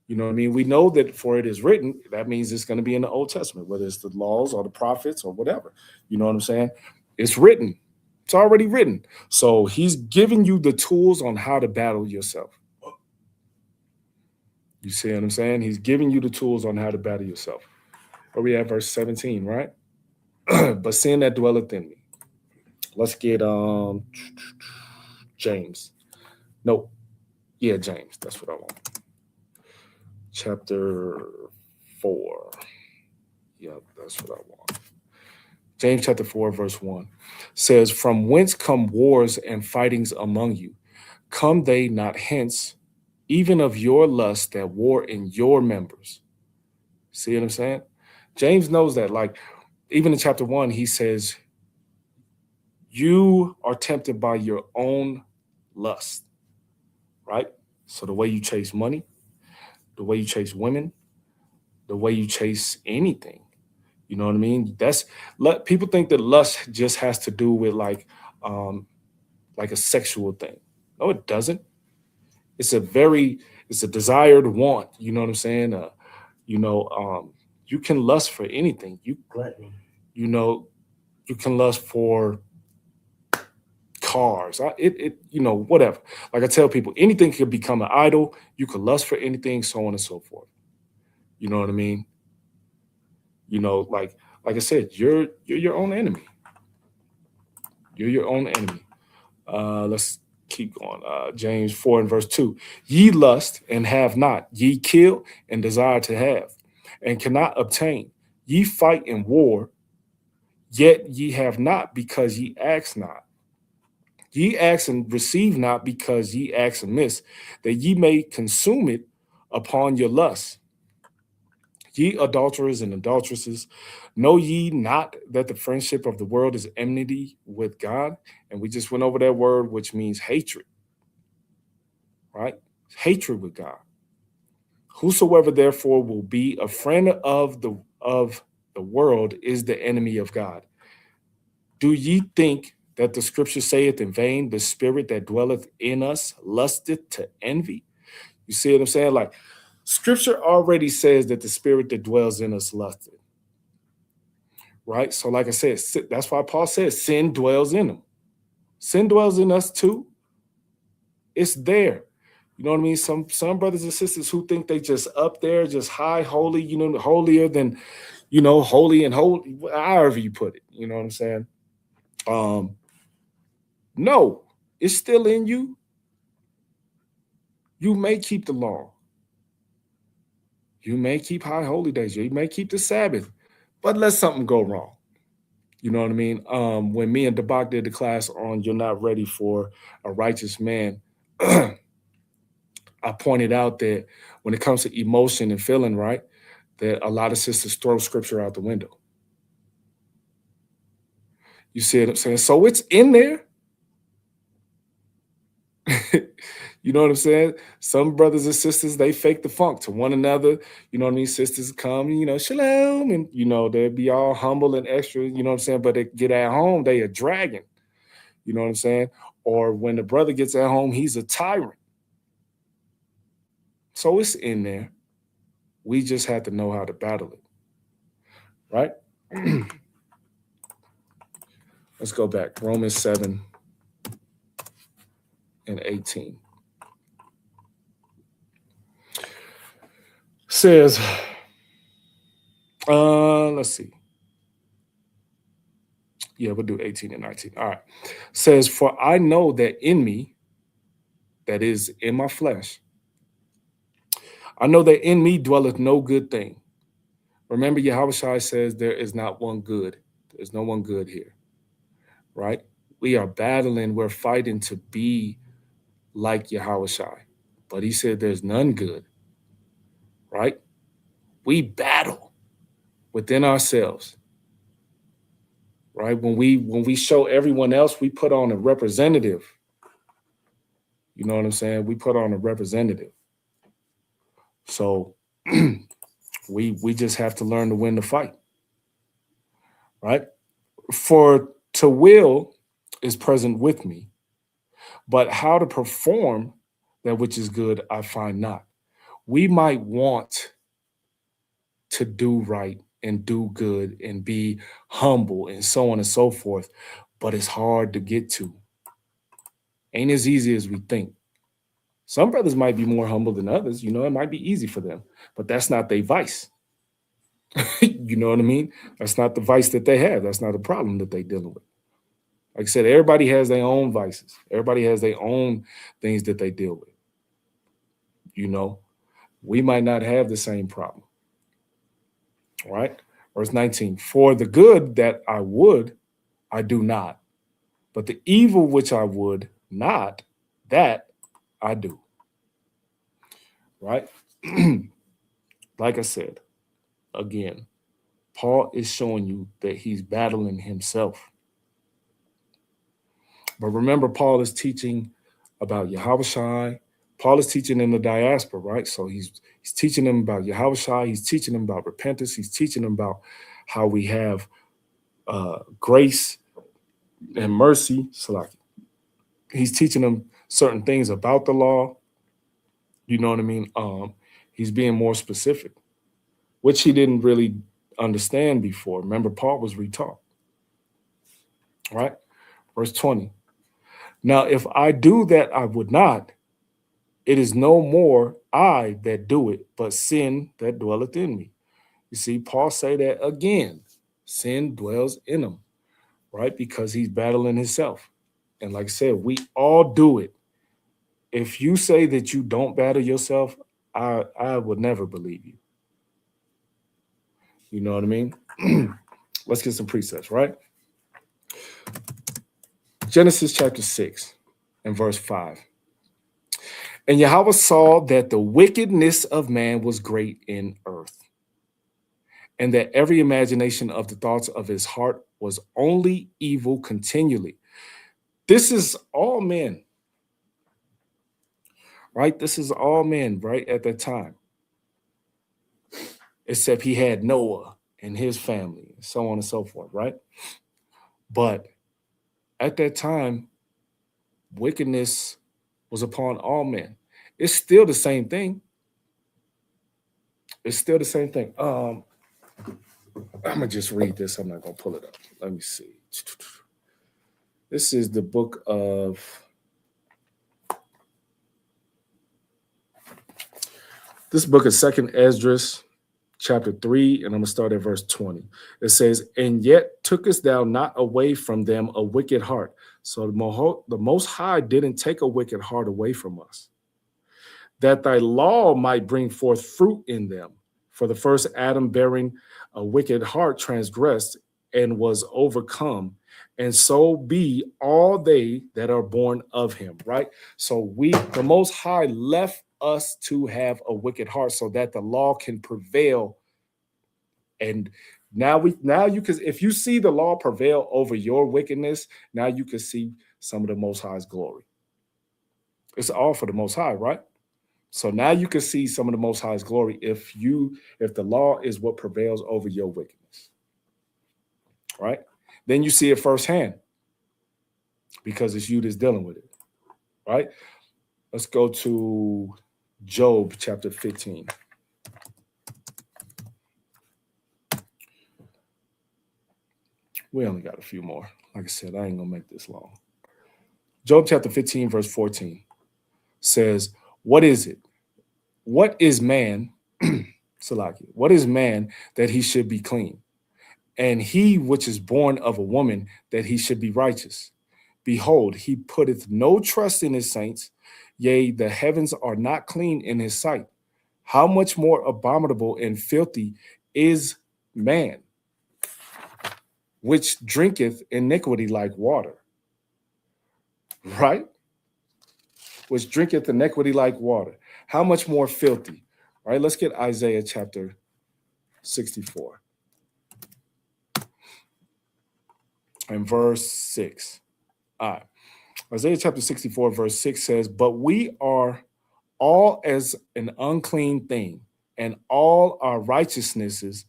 You know what I mean? We know that for it is written, that means it's going to be in the Old Testament, whether it's the laws or the prophets or whatever. You know what I'm saying? It's written. It's already written. So he's giving you the tools on how to battle yourself. You see what I'm saying? He's giving you the tools on how to battle yourself. Where we at verse 17, right? But sin that dwelleth in me. Let's get James. Nope. Yeah, James. That's what I want. Chapter 4. Yep, that's what I want. James chapter 4, verse 1 says, from whence come wars and fightings among you? Come they not hence, even of your lust that war in your members? See what I'm saying? James knows that. Like, even in chapter 1, he says, you are tempted by your own lust, right? So the way you chase money, the way you chase women, the way you chase anything. You know what I mean? People think that lust just has to do with like a sexual thing. No, it doesn't. It's a desired want. You know what I'm saying? You can lust for anything. You can lust for cars. Whatever. Like I tell people, anything could become an idol. You could lust for anything, so on and so forth. You know what I mean? You know, like I said, you're your own enemy. You're your own enemy. Let's keep going. James 4 and verse 2. Ye lust and have not. Ye kill and desire to have and cannot obtain. Ye fight in war, yet ye have not because ye ask not. Ye ask and receive not because ye ask amiss, that ye may consume it upon your lust. Ye adulterers and adulteresses, know ye not that the friendship of the world is enmity with God? And we just went over that word, which means hatred, right? Hatred with God. Whosoever therefore will be a friend of the world is the enemy of God. Do ye think that the scripture saith in vain, the spirit that dwelleth in us lusteth to envy? You see what I'm saying? Like, scripture already says that the spirit that dwells in us lusted. Right? So like I said, that's why Paul says sin dwells in them. Sin dwells in us too. It's there. You know what I mean? Some brothers and sisters who think they just up there, just high, holy, holier than, holy and holy, however you put it. You know what I'm saying? No, it's still in you. You may keep the law. You may keep high holy days. You may keep the Sabbath, but let something go wrong. You know what I mean? When me and Debak did the class on You're Not Ready for a Righteous Man, I pointed out that when it comes to emotion and feeling, right, that a lot of sisters throw scripture out the window. You see what I'm saying? So it's in there. You know what I'm saying? Some brothers and sisters, they fake the funk to one another. You know what I mean? Sisters come, shalom, and they'll be all humble and extra, you know what I'm saying? But they get at home, they a dragon. You know what I'm saying? Or when the brother gets at home, he's a tyrant. So it's in there. We just have to know how to battle it. Right? Let's go back. Romans 7 and 18. Says, let's see. Yeah, we'll do 18 and 19. All right. Says, for I know that in me, that is in my flesh, I know that in me dwelleth no good thing. Remember, Yahushua says there is not one good. There's no one good here. Right? We are battling, we're fighting to be like Yahushua. But he said there's none good. Right? We battle within ourselves. Right? When we show everyone else, we put on a representative. You know what I'm saying? We put on a representative. So we just have to learn to win the fight. Right? For to will is present with me, but how to perform that which is good I find not. We might want to do right and do good and be humble and so on and so forth, but it's hard to get to. Ain't as easy as we think. Some brothers might be more humble than others. It might be easy for them, but that's not their vice. You know what I mean? That's not the vice that they have. That's not a problem that they're dealing with. Like I said, everybody has their own vices. Everybody has their own things that they deal with. We might not have the same problem. All right? Verse 19, for the good that I would, I do not. But the evil which I would not, that I do. Right? Like I said, again, Paul is showing you that he's battling himself. But remember, Paul is teaching about Yahushua. Paul is teaching in the diaspora, right? So he's teaching them about Yahushua. He's teaching them about repentance. He's teaching them about how we have grace and mercy. So he's teaching them certain things about the law. You know what I mean? He's being more specific, which he didn't really understand before. Remember, Paul was retaught. Right? Verse 20. Now, if I do that I would not, it is no more I that do it, but sin that dwelleth in me. You see, Paul say that again. Sin dwells in him, right? Because he's battling himself. And like I said, we all do it. If you say that you don't battle yourself, I would never believe you. You know what I mean? Let's get some precepts, right? Genesis chapter 6 and verse 5. And Yahweh saw that the wickedness of man was great in earth, and that every imagination of the thoughts of his heart was only evil continually. This is all men, right? This is all men, right, at that time. Except he had Noah and his family, and so on and so forth, right? But at that time, wickedness was upon all men. It's still the same thing. It's still the same thing. I'm going to just read this. I'm not going to pull it up. Let me see. This is the book of... This book is 2nd Esdras, chapter 3, and I'm going to start at verse 20. It says, and yet tookest thou not away from them a wicked heart. So the Most High didn't take a wicked heart away from us, that thy law might bring forth fruit in them. For the first Adam bearing a wicked heart transgressed and was overcome, and so be all they that are born of him, right? So the Most High left us to have a wicked heart so that the law can prevail. And now you can, if you see the law prevail over your wickedness, now you can see some of the Most High's glory. It's all for the Most High, right? So now you can see some of the Most High's glory if the law is what prevails over your wickedness, right? Then you see it firsthand because it's you that's dealing with it, right? Let's go to Job chapter 15. We only got a few more. Like I said, I ain't gonna make this long. Job chapter 15, verse 14 says, what is it? What is man, Salaki, what is man that he should be clean? And he which is born of a woman that he should be righteous. Behold, he putteth no trust in his saints, yea, the heavens are not clean in his sight. How much more abominable and filthy is man, which drinketh iniquity like water, right? Which drinketh iniquity like water. How much more filthy, right? Let's get Isaiah chapter 64 and verse 6. All right. Isaiah chapter 64, verse 6 says, but we are all as an unclean thing, and all our righteousnesses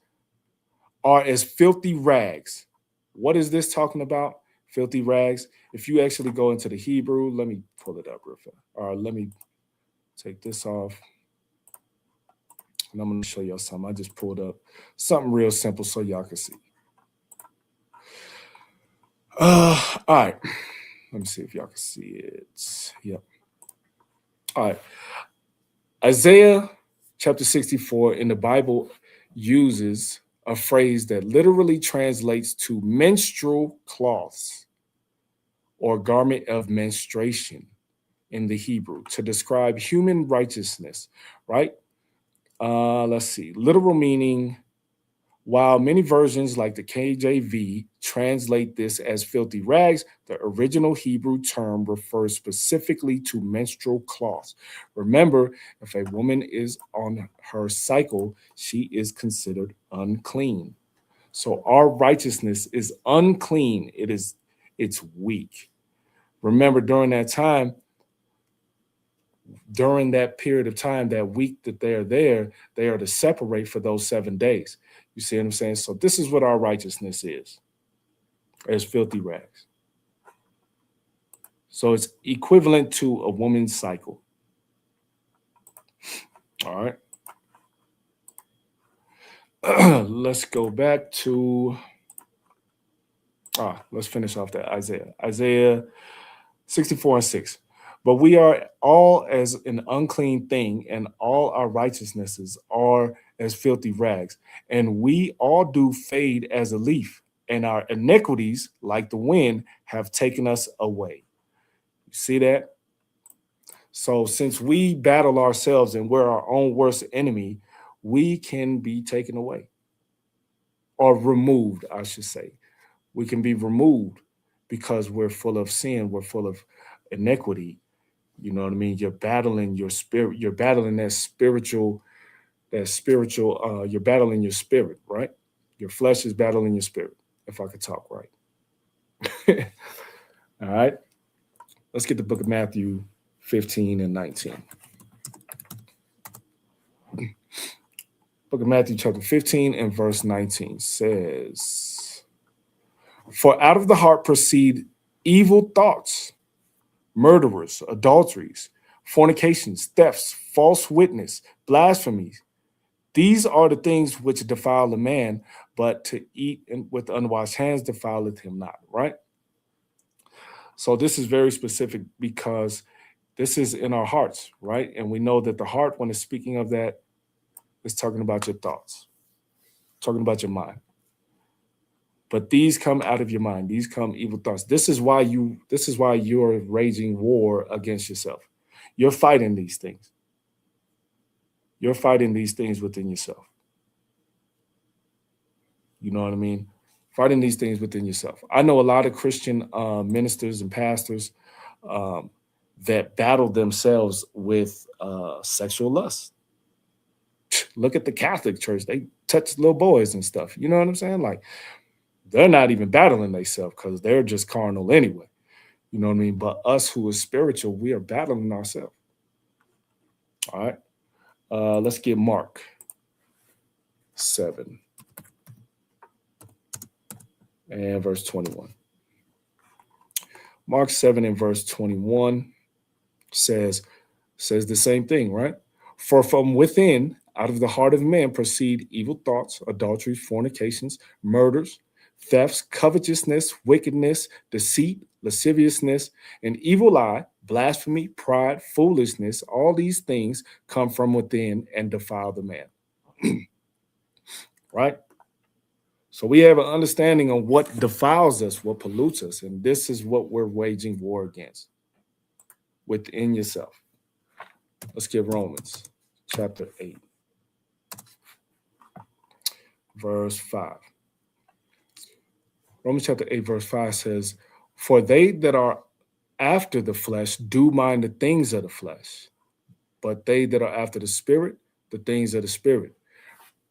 are as filthy rags. What is this talking about? Filthy rags. If you actually go into the Hebrew, let me pull it up real fast. All right, let me take this off. And I'm going to show y'all something. I just pulled up something real simple so y'all can see. All right. Let me see if y'all can see it. Yep. All right. Isaiah chapter 64 in the Bible uses a phrase that literally translates to menstrual cloths or garment of menstruation in the Hebrew to describe human righteousness, right? Let's see. Literal meaning, while many versions like the KJV translate this as filthy rags, the original Hebrew term refers specifically to menstrual cloths. Remember, if a woman is on her cycle, she is considered unclean. So our righteousness is unclean. It's weak. Remember, during that time, during that period of time, that week that they're there, they are to separate for those 7 days. You see what I'm saying? So this is what our righteousness is, as filthy rags. So it's equivalent to a woman's cycle. All right. Let's go back to, let's finish off that Isaiah 64 and 6. But we are all as an unclean thing, and all our righteousnesses are as filthy rags. And we all do fade as a leaf, and our iniquities, like the wind, have taken us away. You see that? So since we battle ourselves and we're our own worst enemy, we can be taken away. Or removed, I should say. We can be removed because we're full of sin, we're full of iniquity. You know what I mean? You're battling your spirit. You're battling you're battling your spirit, right? Your flesh is battling your spirit, if I could talk right. All right. Let's get the book of Matthew 15 and 19. Book of Matthew chapter 15 and verse 19 says, for out of the heart proceed evil thoughts, murderers, adulteries, fornications, thefts, false witness, blasphemies. These are the things which defile a man, but to eat with unwashed hands defileth him not, right? So this is very specific because this is in our hearts, right? And we know that the heart, when it's speaking of that, is talking about your thoughts, talking about your mind. But these come out of your mind. These come evil thoughts. This is why you're raging war against yourself. You're fighting these things. You're fighting these things within yourself. You know what I mean? Fighting these things within yourself. I know a lot of Christian ministers and pastors that battle themselves with sexual lust. Look at the Catholic Church. They touch little boys and stuff. You know what I'm saying? Like, they're not even battling themselves because they're just carnal anyway. You know what I mean? But us who is spiritual, we are battling ourselves. All right. Let's get Mark 7 and verse 21. Mark 7 and verse 21 says the same thing, right? For from within, out of the heart of man, proceed evil thoughts, adulteries, fornications, murders, thefts, covetousness, wickedness, deceit, lasciviousness, an evil eye, blasphemy, pride, foolishness. All these things come from within and defile the man. Right? So we have an understanding of what defiles us, what pollutes us, and this is what we're waging war against within yourself. Let's get Romans chapter 8, verse 5. Romans chapter 8, verse 5 says, for they that are after the flesh do mind the things of the flesh, but they that are after the spirit, the things of the spirit.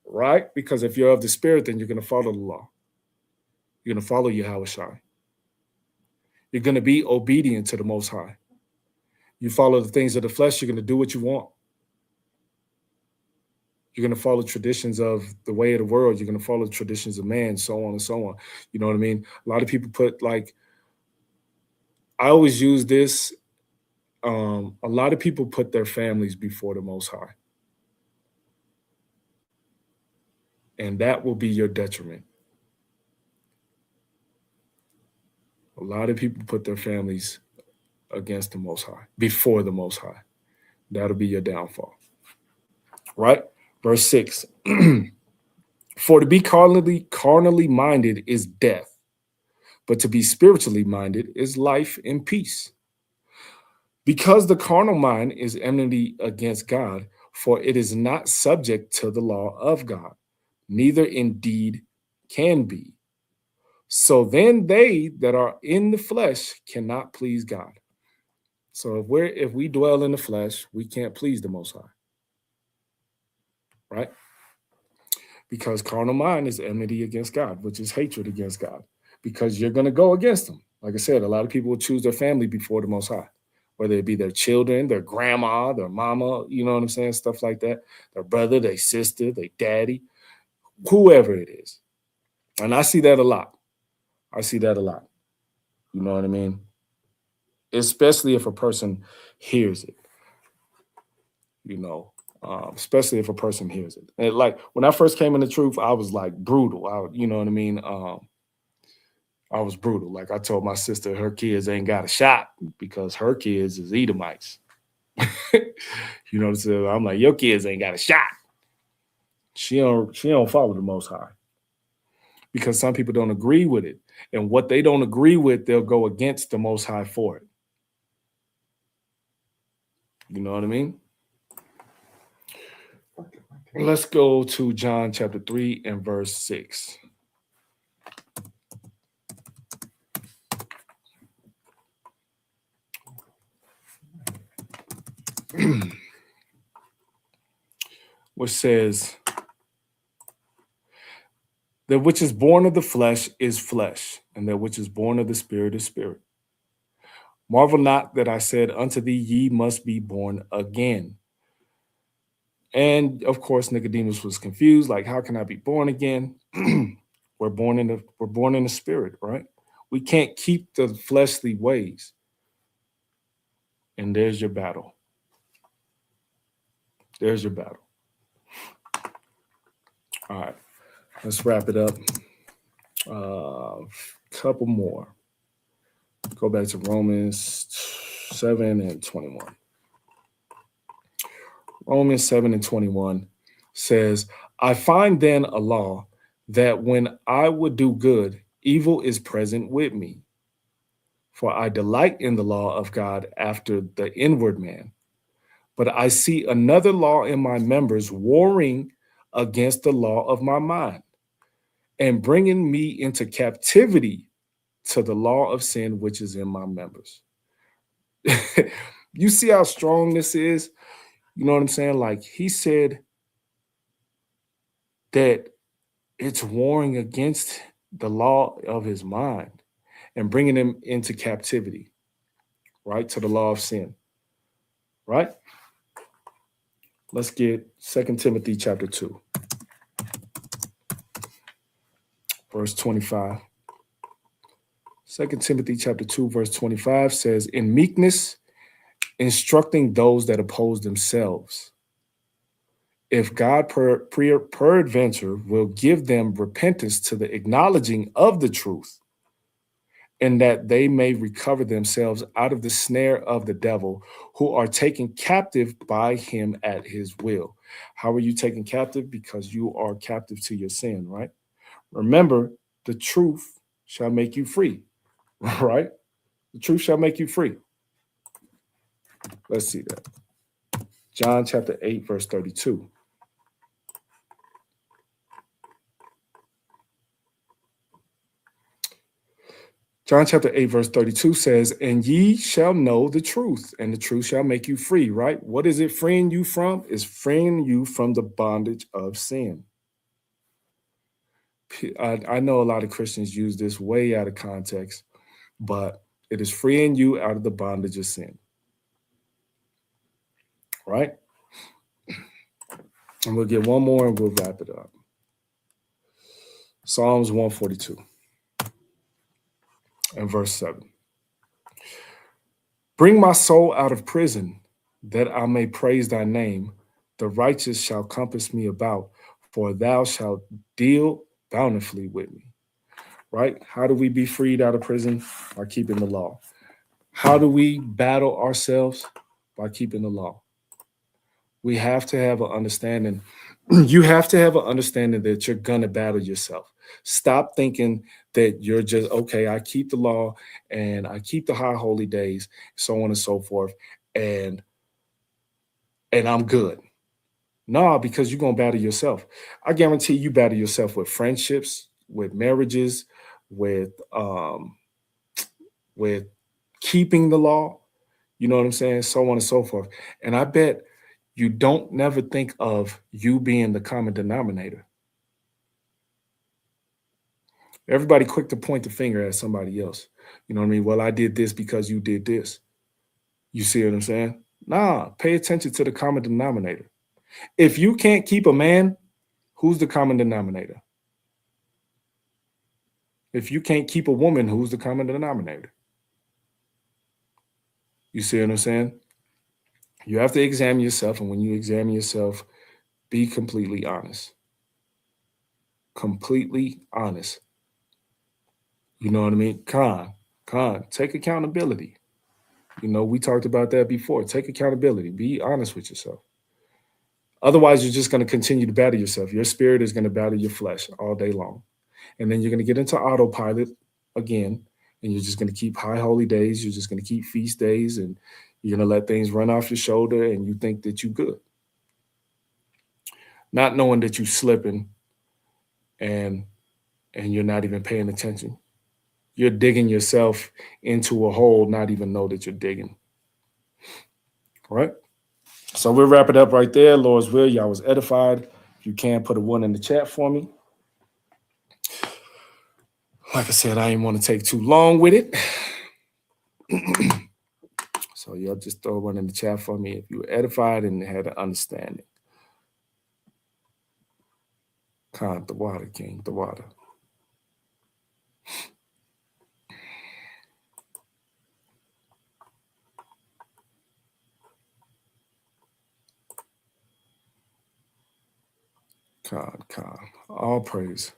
Right? Because if you're of the spirit, then you're going to follow the law. You're going to follow Yahweh Shai. You're going to be obedient to the Most High. You follow the things of the flesh, you're going to do what you want. You're going to follow traditions of the way of the world. You're going to follow the traditions of man, so on and so on. You know what I mean? A lot of people put like, I always use this. A lot of people put their families before the Most High. And that will be your detriment. A lot of people put their families against the Most High, before the Most High. That'll be your downfall. Right? Verse 6. For to be carnally minded is death, but to be spiritually minded is life and peace. Because the carnal mind is enmity against God, for it is not subject to the law of God, neither indeed can be. So then they that are in the flesh cannot please God. So if we dwell in the flesh, we can't please the Most High. Right? Because carnal mind is enmity against God, which is hatred against God, because you're going to go against them. Like I said, a lot of people will choose their family before the Most High, whether it be their children, their grandma, their mama, you know what I'm saying? Stuff like that. Their brother, their sister, their daddy, whoever it is. And I see that a lot. You know what I mean? Especially if a person hears it, you know. Especially if a person hears it. And like when I first came in the truth, I was like brutal. You know what I mean? I was brutal. Like I told my sister her kids ain't got a shot because her kids is Edomites. You know what I'm saying? I'm like, your kids ain't got a shot. She don't follow the Most High. Because some people don't agree with it. And what they don't agree with, they'll go against the Most High for it. You know what I mean? Let's go to John chapter 3 and verse 6. Which says, that which is born of the flesh is flesh, and that which is born of the spirit is spirit. Marvel not that I said unto thee, ye must be born again. And of course, Nicodemus was confused, like, how can I be born again? We're born in the spirit, right? We can't keep the fleshly ways. And there's your battle. There's your battle. All right, let's wrap it up. Couple more. Go back to Romans 7 and 21. Romans 7 and 21 says, I find then a law that when I would do good, evil is present with me. For I delight in the law of God after the inward man. But I see another law in my members warring against the law of my mind and bringing me into captivity to the law of sin which is in my members. You see how strong this is? You know what I'm saying? Like he said that it's warring against the law of his mind and bringing him into captivity. right? To the law of sin, right? Let's get 2 Timothy chapter 2, verse 25. 2 Timothy chapter 2, verse 25 says, in meekness, instructing those that oppose themselves, if God peradventure will give them repentance to the acknowledging of the truth, and that they may recover themselves out of the snare of the devil, who are taken captive by him at his will. How are you taken captive? Because you are captive to your sin, right? Remember, the truth shall make you free, right? The truth shall make you free. Let's see that. John chapter 8, verse 32. John chapter 8, verse 32 says, and ye shall know the truth, and the truth shall make you free, right? What is it freeing you from? It's freeing you from the bondage of sin. I know a lot of Christians use this way out of context, but it is freeing you out of the bondage of sin, right? And we'll get one more and we'll wrap it up. Psalms 142 and verse 7. Bring my soul out of prison, that I may praise thy name. The righteous shall compass me about, for thou shalt deal bountifully with me. Right? How do we be freed out of prison? By keeping the law. How do we battle ourselves? By keeping the law. We have to have an understanding. You have to have an understanding that you're going to battle yourself. Stop thinking that you're just, okay, I keep the law and I keep the high holy days, so on and so forth, and I'm good. No, because you're going to battle yourself. I guarantee you battle yourself with friendships, with marriages, with keeping the law, you know what I'm saying? So on and so forth. And I bet you don't never think of you being the common denominator. Everybody quick to point the finger at somebody else. You know what I mean? Well, I did this because you did this. You see what I'm saying? Nah, pay attention to the common denominator. If you can't keep a man, who's the common denominator? If you can't keep a woman, who's the common denominator? You see what I'm saying? You have to examine yourself, and when you examine yourself, be completely honest. Completely honest. You know what I mean? Take accountability. You know, we talked about that before. Take accountability. Be honest with yourself. Otherwise, you're just going to continue to battle yourself. Your spirit is going to battle your flesh all day long. And then you're going to get into autopilot again, and you're just going to keep high holy days. You're just going to keep feast days, and you're going to let things run off your shoulder, and you think that you're good. Not knowing that you're slipping and you're not even paying attention. You're digging yourself into a hole, not even know that you're digging. All right? So we'll wrap it up right there. Lord's will, y'all was edified. If you can, put a 1 in the chat for me. Like I said, I didn't want to take too long with it. So y'all just throw 1 in the chat for me if you were edified and had an understanding. The water, King, the water. All praise.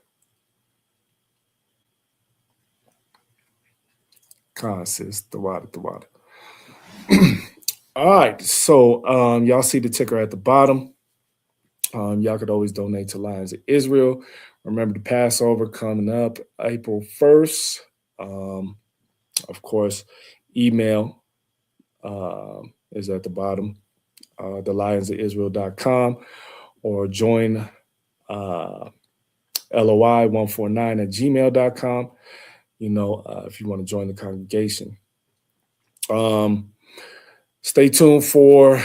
Sis, the water. All right, so y'all see the ticker at the bottom. Y'all could always donate to Lions of Israel. Remember the Passover coming up April 1st. Of course, email is at the bottom, thelionsofisrael.com, or join LOI149@gmail.com, if you want to join the congregation. Stay tuned for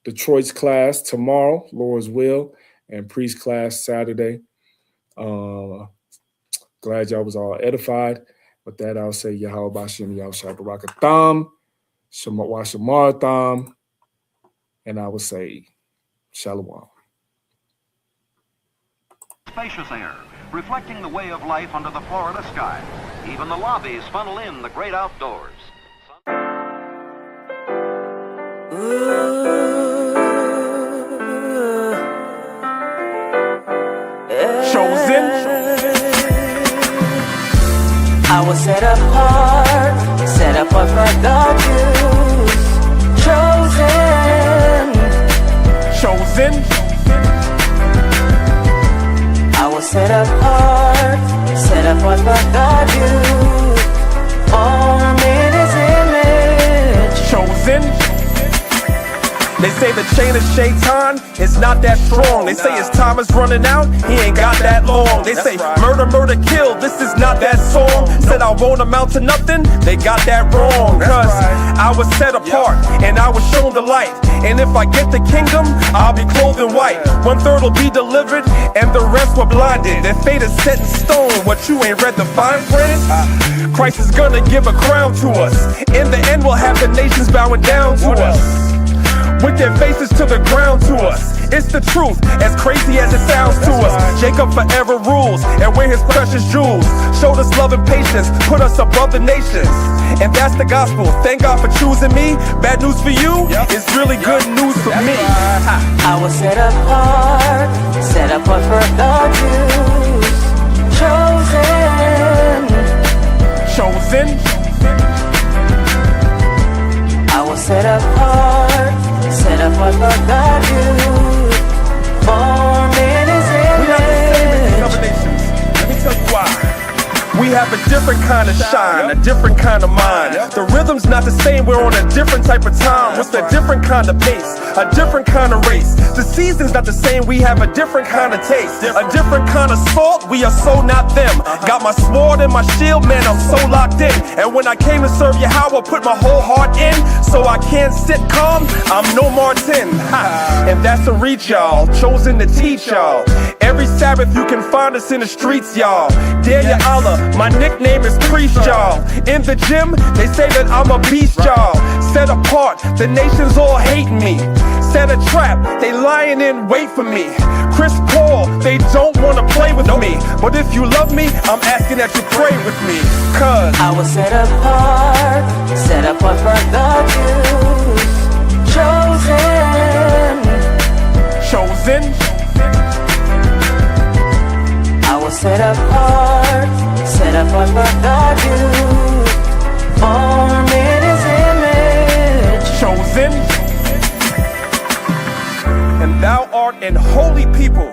Detroit's class tomorrow, Lord's will, and Priest class Saturday. Glad y'all was all edified. With that, I'll say Yahweh Bashem, Yahweh Shabbat Barakatham. Washamatham, and I would say Shalom. Spacious air, reflecting the way of life under the Florida sky. Even the lobbies funnel in the great outdoors. Chosen. I was set apart for God use. Chosen. I was set apart for God use. Formed in His image. Chosen. They say the chain of Shaitan is not that strong. They say his time is running out, he ain't got that long. They say murder, murder, kill, this is not that song. Said I won't amount to nothing, they got that wrong. Cause I was set apart and I was shown the light. And if I get the kingdom, I'll be clothed in white. 1/3 will be delivered and the rest were blinded. Their fate is set in stone, what you ain't read the fine print? Christ is gonna give a crown to us. In the end we'll have the nations bowing down to us, with their faces to the ground to us. It's the truth, as crazy as it sounds to us. Jacob forever rules, and we're his precious jewels. Showed us love and patience, put us above the nations. And that's the gospel, thank God for choosing me. Bad news for you, it's really good news for me. I was set apart for God's use. Chosen. I was set apart for God use. Formed in His We're not the same as these other image. nations. Let me tell you why. We have a different kind of shine, a different kind of mind. The rhythm's not the same, we're on a different type of time. With a different kind of pace, a different kind of race. The season's not the same, we have a different kind of taste. A different kind of salt, we are so not them. Got my sword and my shield, man, I'm so locked in. And when I came to serve Yahweh, I put my whole heart in. So I can't sit calm, I'm no Martin. And that's a reach, y'all, chosen to teach y'all. Every Sabbath you can find us in the streets, y'all. Danyaahla, my nickname is Priest, y'all. In the gym, they say that I'm a beast, y'all. Set apart, the nations all hating me. Set a trap, they lying in wait for me. Chris Paul, they don't wanna play with me. But if you love me, I'm asking that you pray with me. Cause I was set apart for God's use. chosen. I was set apart for God's use. Formed in His image. Chosen. And thou art an holy people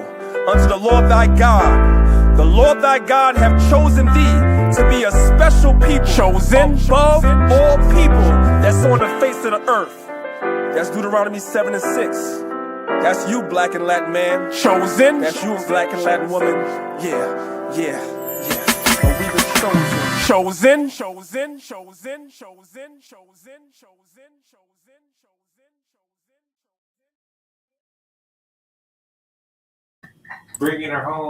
unto the Lord thy God. The Lord thy God have chosen thee to be a special people, chosen above all people that's on the face of the earth. That's Deuteronomy 7:6. That's you, black and Latin man. Chosen. That's you, black and Latin woman. Yeah. And we the chosen. Bringing her home.